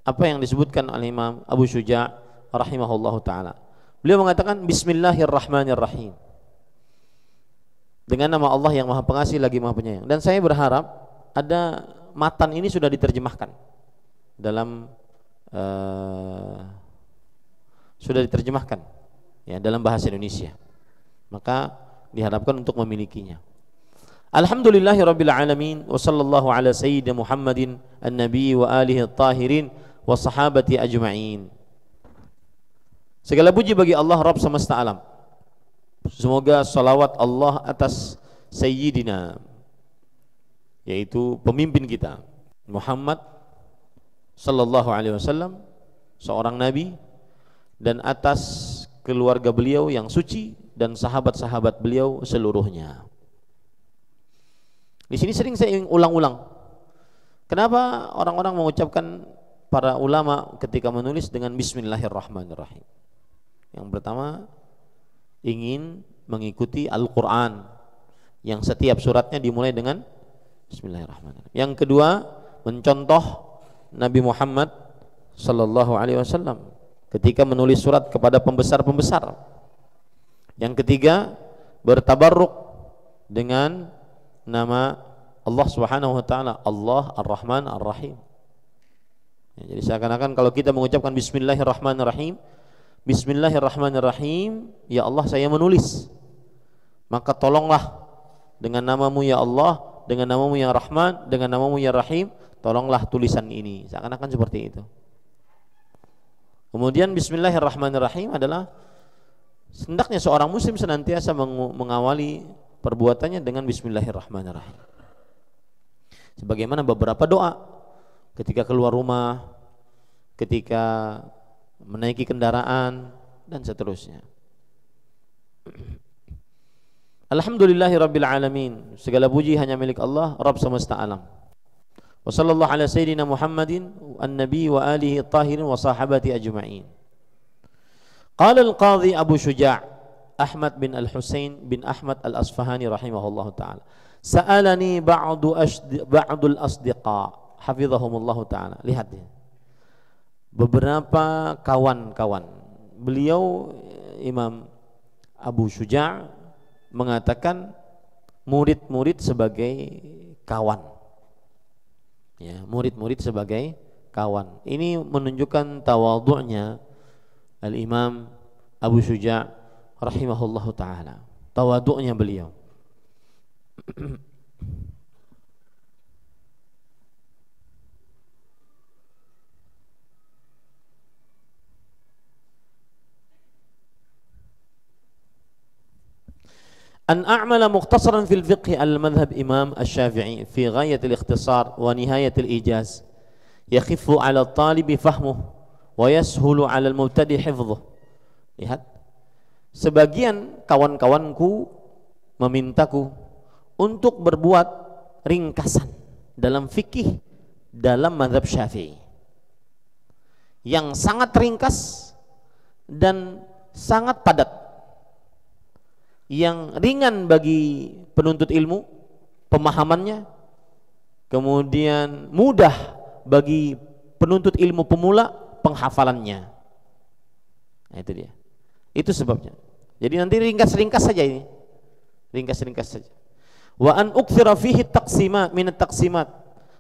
apa yang disebutkan oleh Imam Abu Syuja' rahimahullahu ta'ala. Beliau mengatakan Bismillahirrahmanirrahim, dengan nama Allah yang Maha Pengasih lagi Maha Penyayang. Dan saya berharap ada matan ini sudah diterjemahkan dalam bahasa Indonesia. Maka diharapkan untuk memilikinya. Alhamdulillahirabbil alamin wa sallallahu ala sayyidina Muhammadin an-nabi wa alihi at-tahirin wa sahabati ajma'in. Segala puji bagi Allah Rabb semesta alam. Semoga salawat Allah atas Sayyidina, yaitu pemimpin kita Muhammad sallallahu alaihi wasallam, seorang nabi, dan atas keluarga beliau yang suci dan sahabat-sahabat beliau seluruhnya. Di sini sering saya ulang-ulang. Kenapa orang-orang mengucapkan, para ulama ketika menulis dengan Bismillahirrahmanirrahim? Yang pertama, ingin mengikuti Al-Quran yang setiap suratnya dimulai dengan Bismillahirrahmanirrahim. Yang kedua, mencontoh Nabi Muhammad sallallahu alaihi wasallam ketika menulis surat kepada pembesar-pembesar. Yang ketiga, bertabarruk dengan nama Allah Subhanahu wa taala, Allah Ar-Rahman Ar-Rahim. Ya, jadi seakan-akan kalau kita mengucapkan Bismillahirrahmanirrahim, Bismillahirrahmanirrahim, ya Allah saya menulis, maka tolonglah dengan namamu ya Allah, dengan namamu ya Rahman, dengan namamu ya Rahim, tolonglah tulisan ini. Seakan-akan seperti itu. Kemudian Bismillahirrahmanirrahim adalah hendaknya seorang muslim senantiasa mengawali perbuatannya dengan Bismillahirrahmanirrahim. Sebagaimana beberapa doa ketika keluar rumah, ketika menaiki kendaraan, dan seterusnya. Alhamdulillahirabbil alamin, segala puji hanya milik Allah, Rabb semesta alam. Wa sallallahu ala sayyidina Muhammadin an-nabi wa alihi at-tahirin wa sahabati ajma'in. Qala al-qadhi Abu Syuja' Ahmad bin Al-Husain bin Ahmad Al-Asfahani rahimahullahu ta'ala, sa'alani ba'dul asdiqa hafizahumullah taala. Lihat ya. Beberapa kawan-kawan beliau Imam Abu Syuja' mengatakan murid-murid sebagai kawan. Ya, murid-murid sebagai kawan. Ini menunjukkan tawadhu'nya Al-Imam Abu Syuja' rahimahullahu taala. Tawadhu'nya beliau. أن أعمل مختصرا في الفقه على المذهب إمام الشافعي في غاية الاختصار ونهاية الإيجاز يخف على الطالب فهمه ويسهل على المبتدئ حفظه. Lihat, sebagian kawan-kawanku memintaku untuk berbuat ringkasan dalam fikih dalam mazhab Syafi'i yang sangat ringkas dan sangat padat, yang ringan bagi penuntut ilmu pemahamannya, kemudian mudah bagi penuntut ilmu pemula penghafalannya. Nah, itu dia. Itu sebabnya. Jadi nanti ringkas-ringkas saja ini. Ringkas-ringkas saja. Wa an ukthira fihi taqsimat min at-taqsimat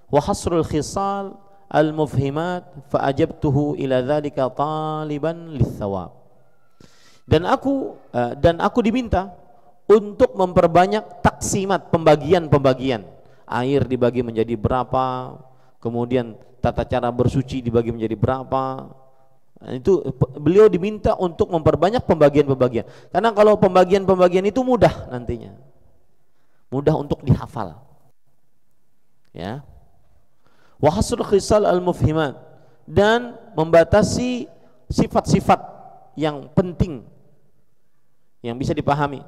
wa hasrul khisal al-mufhimat fa ajabtuhu ila dzalika taliban lis-shawab. Dan aku diminta untuk memperbanyak taksimat, pembagian-pembagian. Air dibagi menjadi berapa, kemudian tata cara bersuci dibagi menjadi berapa. Itu beliau diminta untuk memperbanyak pembagian-pembagian. Karena kalau pembagian-pembagian itu mudah nantinya. Mudah untuk dihafal. Ya. Wa hasrul khisal al-mufhimat, dan membatasi sifat-sifat yang penting yang bisa dipahami.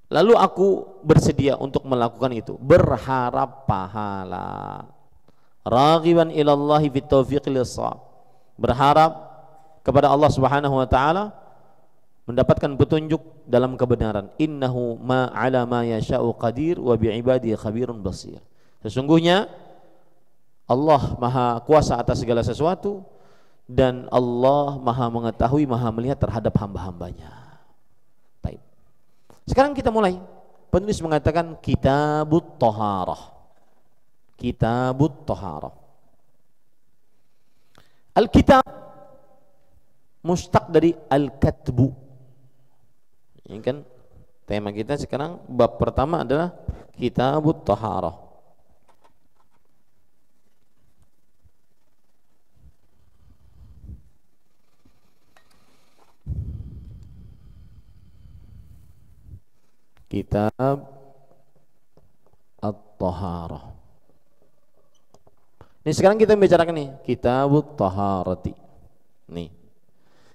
Lalu aku bersedia untuk melakukan itu, berharap pahala. Raghiban ilallahi fit taufiqil shawab, berharap kepada Allah Subhanahu wa taala mendapatkan petunjuk dalam kebenaran. Innahu ma 'ala ma yasha'u qadir wa bi 'ibadihi khabirun basir. Sesungguhnya Allah Maha kuasa atas segala sesuatu dan Allah Maha mengetahui, Maha melihat terhadap hamba-hambanya. Baik. Sekarang kita mulai. Penulis mengatakan Kitabut Thaharah. Kitabut Thaharah. Al-kitab mustaq dari al-katbu. Ini kan tema kita sekarang, bab pertama adalah Kitabut Thaharah. Kitab At-Taharah. Ini sekarang kita bicarakan nih Kitabut Taharati. Nih,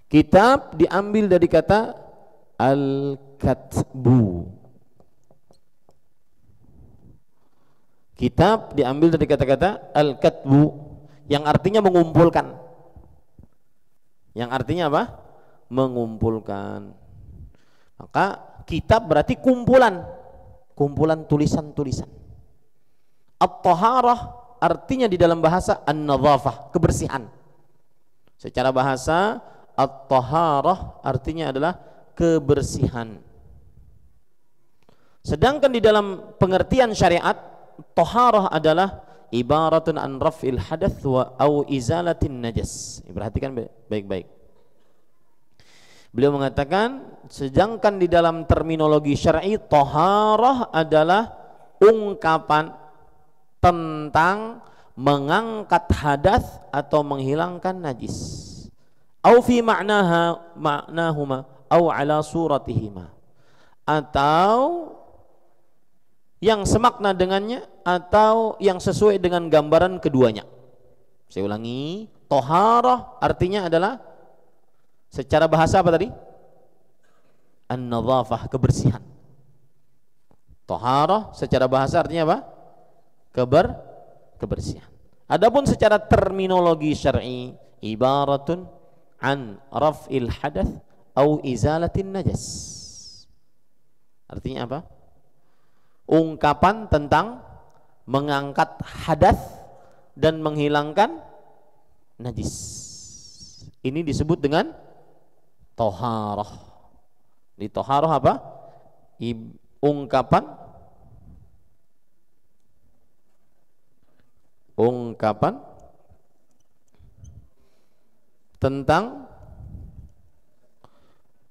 kitab diambil dari kata al-katbu. Kitab diambil dari kata-kata al-katbu yang artinya mengumpulkan. Yang artinya apa? Mengumpulkan. Maka kitab berarti kumpulan tulisan-tulisan. At-Taharah artinya di dalam bahasa an-nadhafah, kebersihan. Secara bahasa At-Taharah artinya adalah kebersihan. Sedangkan di dalam pengertian syariat, Taharah adalah ibaratun an raf'il hadath wa au izalatin najas. Perhatikan baik-baik. Beliau mengatakan, sedangkan di dalam terminologi syar'i, taharah adalah ungkapan tentang mengangkat hadas atau menghilangkan najis. Au fi ma'nahuma au ala suratihima, atau yang semakna dengannya atau yang sesuai dengan gambaran keduanya. Saya ulangi, taharah artinya adalah secara bahasa apa tadi? An-nadhafah, kebersihan. Taharah secara bahasa artinya apa? Kebersihan. Adapun secara terminologi syar'i, ibaratun an raf'il hadath au izalatin najas. Artinya apa? Ungkapan tentang mengangkat hadas dan menghilangkan najis. Ini disebut dengan toharah. Di toharah apa? Ungkapan tentang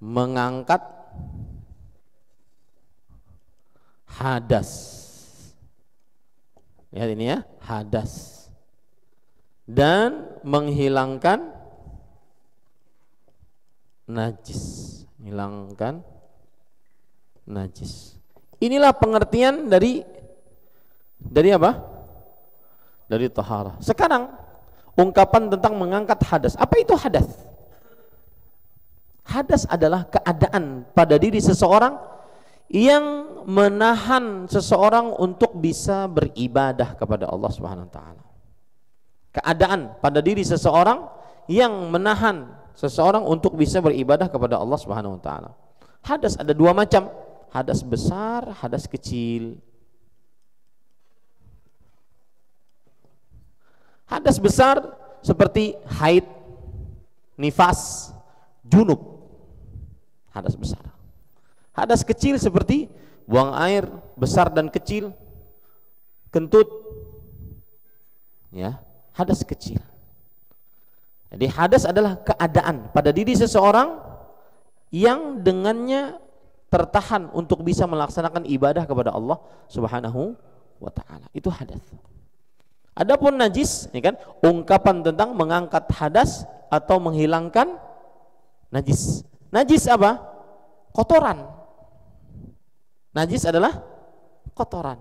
mengangkat hadas. Lihat ini ya, hadas dan menghilangkan najis. Hilangkan najis. Inilah pengertian dari apa? Dari taharah. Sekarang ungkapan tentang mengangkat hadas. Apa itu hadas? Hadas adalah keadaan pada diri seseorang yang menahan seseorang untuk bisa beribadah kepada Allah Subhanahu wa taala. Keadaan pada diri seseorang yang menahan seseorang untuk bisa beribadah kepada Allah Subhanahu wa taala. Hadas ada dua macam, hadas besar, hadas kecil. Hadas besar seperti haid, nifas, junub. Hadas besar. Hadas kecil seperti buang air besar dan kecil, kentut. Ya, hadas kecil. Jadi hadas adalah keadaan pada diri seseorang yang dengannya tertahan untuk bisa melaksanakan ibadah kepada Allah Subhanahu wa taala. Itu hadas. Adapun najis, ya kan, ungkapan tentang mengangkat hadas atau menghilangkan najis. Najis apa? Kotoran. Najis adalah kotoran.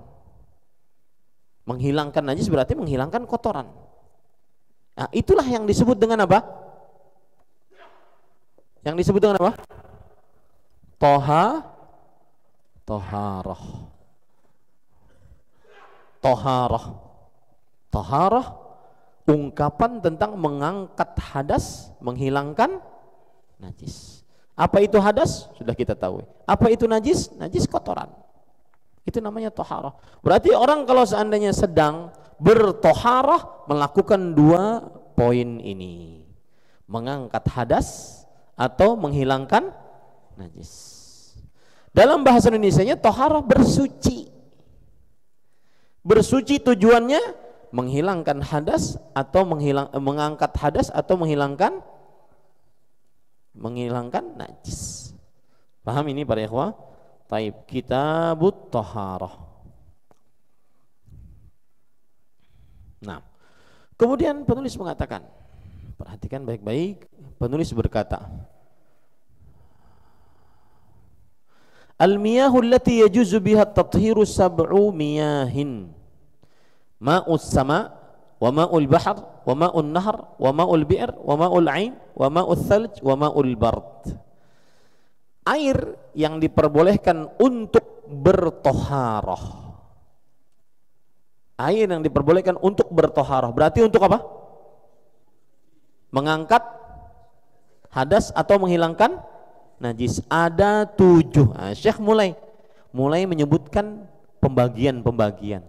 Menghilangkan najis berarti menghilangkan kotoran. Nah, itulah yang disebut dengan apa? Yang disebut dengan apa? Toharah. Toharah, ungkapan tentang mengangkat hadas, menghilangkan najis. Apa itu hadas? Sudah kita tahu. Apa itu najis? Najis kotoran. Itu namanya toharah. Berarti orang kalau seandainya sedang bertoharah melakukan dua poin ini, mengangkat hadas atau menghilangkan najis. Dalam bahasa Indonesianya toharah bersuci. Bersuci tujuannya menghilangkan hadas atau mengangkat hadas atau menghilangkan najis. Paham ini para ikhwah? Taib, kitabut taharah. Nah, kemudian penulis mengatakan, perhatikan baik-baik, penulis berkata, al-miyahu allati yajuzu biha at-tathiru sab'u miyahin. Ma'us sama, wa ma'ul bahr, wa ma'un nahr, wa ma'ul bi'r, wa ma'ul ain, wa ma'ul thalj, wa ma'ul bard. Air yang diperbolehkan untuk bertoharah. Air yang diperbolehkan untuk bertoharah. Berarti untuk apa? Mengangkat hadas atau menghilangkan najis. Ada 7. Nah, Syekh mulai menyebutkan pembagian-pembagian.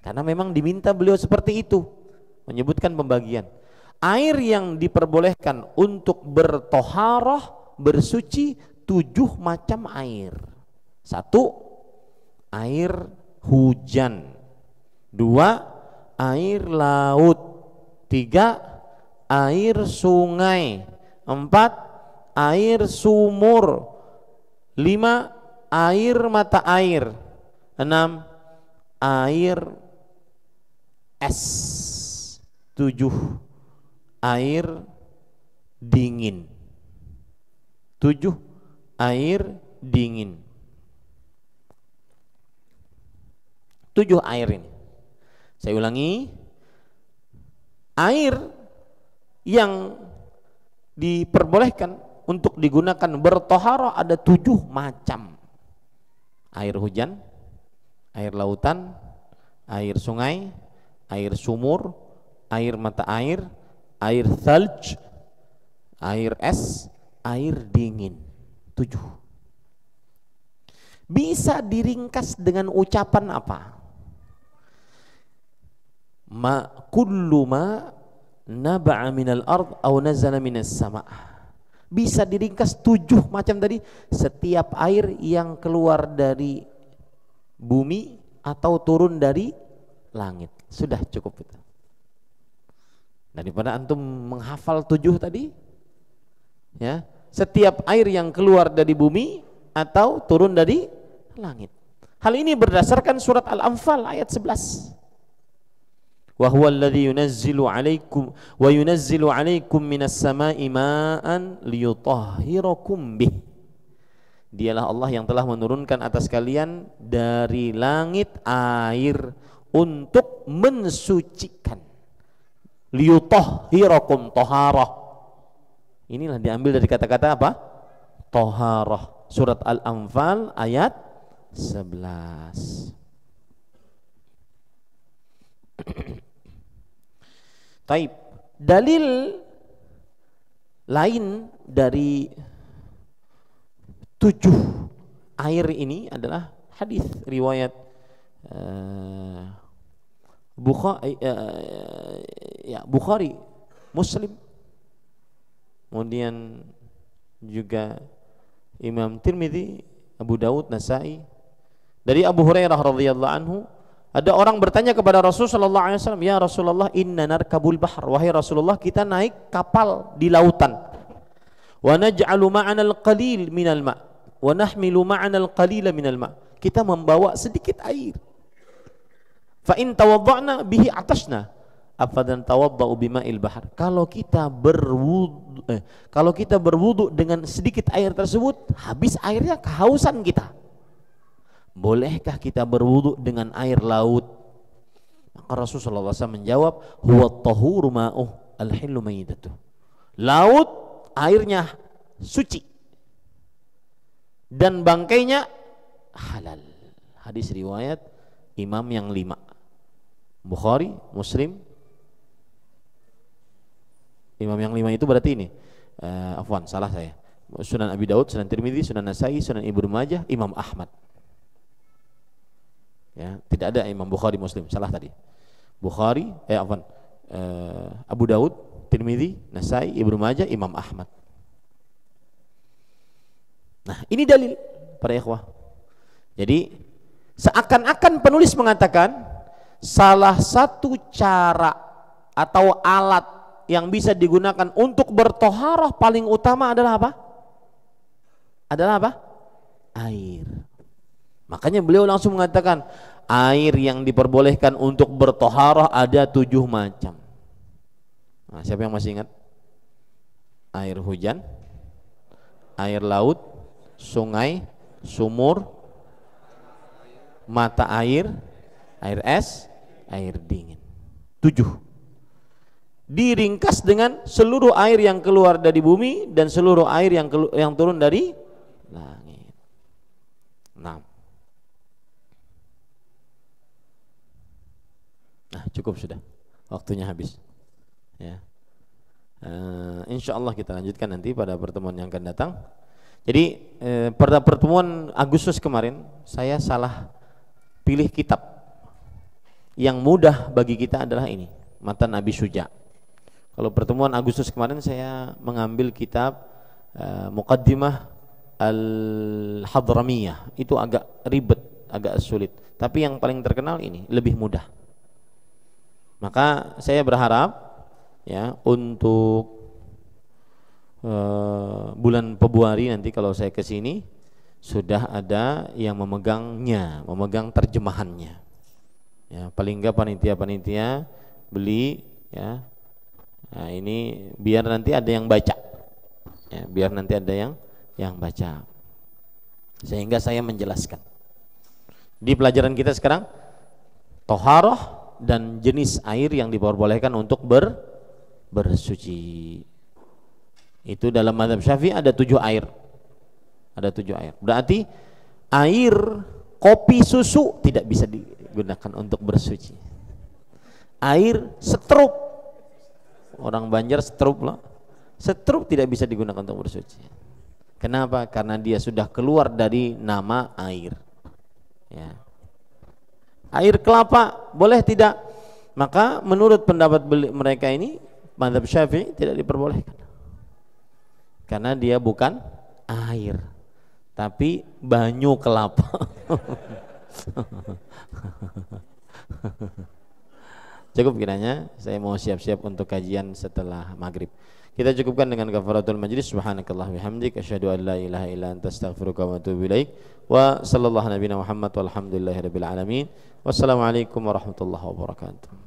Karena memang diminta beliau seperti itu, menyebutkan pembagian. Air yang diperbolehkan untuk bertoharah, bersuci, 7 macam air. 1, air hujan. 2, air laut. 3, air sungai. 4, air sumur. 5, air mata air. 6, air es. 7, air dingin. 7, air dingin. 7 air ini. Saya ulangi. Air yang diperbolehkan untuk digunakan bertoharah ada 7 macam. Air hujan, air lautan, air sungai, air sumur, air mata air thalj, air es, air dingin. 7. Bisa diringkas dengan ucapan apa? ma kullu ma naba'a minal ard aw nazala minas sama'. Bisa diringkas 7 macam tadi, setiap air yang keluar dari bumi atau turun dari langit. Sudah cukup itu. Daripada antum menghafal 7 tadi, ya, setiap air yang keluar dari bumi atau turun dari langit. Hal ini berdasarkan surat Al-Anfal ayat 11. Wa huwa alladhi yunazzilu 'alaikum wa yunazzilu 'alaikum minas sama'i ma'an liyutahhirakum bih. Dialah Allah yang telah menurunkan atas kalian dari langit air untuk mensucikan. Liyutahhirakum, taharah. Inilah diambil dari kata-kata apa? Taharah. Surat Al-Anfal ayat 11. Taib. Dalil lain dari 7 air ini adalah hadis riwayat Bukhari, Muslim, kemudian juga Imam Tirmidzi, Abu Daud, Nasai. Dari Abu Hurairah radhiyallahu anhu, ada orang bertanya kepada Rasulullah sallallahu alaihi wasallam, "Ya Rasulullah, inna narkabul bahr." Wahai Rasulullah, kita naik kapal di lautan. Wa naj'alu ma'ana al-qalil minal ma' wa nahmilu ma'ana al-qalila minal ma'. Kita membawa sedikit air. Fa in tawadda'na bihi atashna. Afadan tawadda'u bima'il bahr. Kalau kita berwudu dengan sedikit air tersebut, habis airnya, kehausan kita. Bolehkah kita berwudu dengan air laut? Maka Rasulullah SAW menjawab, huwa tahuru ma'uh al-hillu mayyidatuh. Laut airnya suci dan bangkainya halal. Hadis riwayat Imam yang 5, Bukhari, Muslim. Imam yang 5 itu berarti ini, afwan, salah saya, Sunan Abi Daud, Sunan Tirmidzi, Sunan Nasai, Sunan Ibnu Majah, Imam Ahmad. Ya, tidak ada Imam Bukhari, Muslim, salah tadi. Bukhari, Abu Daud, Tirmidzi, Nasai, Ibnu Majah, Imam Ahmad. Nah, ini dalil para ikhwah. Jadi seakan-akan penulis mengatakan salah satu cara atau alat yang bisa digunakan untuk bertoharah paling utama adalah apa? Adalah apa? Air. Makanya beliau langsung mengatakan air yang diperbolehkan untuk bertoharah ada 7 macam. Nah, siapa yang masih ingat? Air hujan, air laut, sungai, sumur, mata air, air es, air dingin. 7. Diringkas dengan seluruh air yang keluar dari bumi dan seluruh air yang turun dari langit. 6. Nah, cukup sudah, waktunya habis. Ya, insya Allah kita lanjutkan nanti pada pertemuan yang akan datang. Jadi pada pertemuan Agustus kemarin saya salah pilih kitab. Yang mudah bagi kita adalah ini, Matan Abi Syuja. Kalau pertemuan Agustus kemarin saya mengambil kitab Muqaddimah Al-Hadramiyah. Itu agak ribet, agak sulit. Tapi yang paling terkenal ini lebih mudah. Maka saya berharap ya untuk bulan Februari nanti kalau saya ke sini sudah ada yang memegangnya, memegang terjemahannya. Ya, paling enggak panitia-panitia beli ya. Nah, ini biar nanti ada yang baca. Ya, biar nanti ada yang baca. Sehingga saya menjelaskan. Di pelajaran kita sekarang toharah dan jenis air yang diperbolehkan untuk bersuci. Itu dalam mazhab Syafi'i ada 7 air. Ada 7 air. Berarti air kopi susu tidak bisa digunakan untuk bersuci. Air setrup, orang Banjar setrup lah. Setrup tidak bisa digunakan untuk bersuci. Kenapa? Karena dia sudah keluar dari nama air. Ya. Air kelapa boleh tidak? Maka menurut pendapat mereka ini, mazhab Syafi'i tidak diperbolehkan. Karena dia bukan air, tapi banyu kelapa. Cukup kiranya, saya mau siap-siap untuk kajian setelah maghrib. Kita cukupkan dengan kafaratul majlis. Subhanakallah bihamdik, asyhadu an la ilaha illa anta astaghfiruka wa atubu ilaik. Wa sallallahu nabiyana Muhammad walhamdulillahirabbil alamin. Wassalamualaikum warahmatullahi wabarakatuh.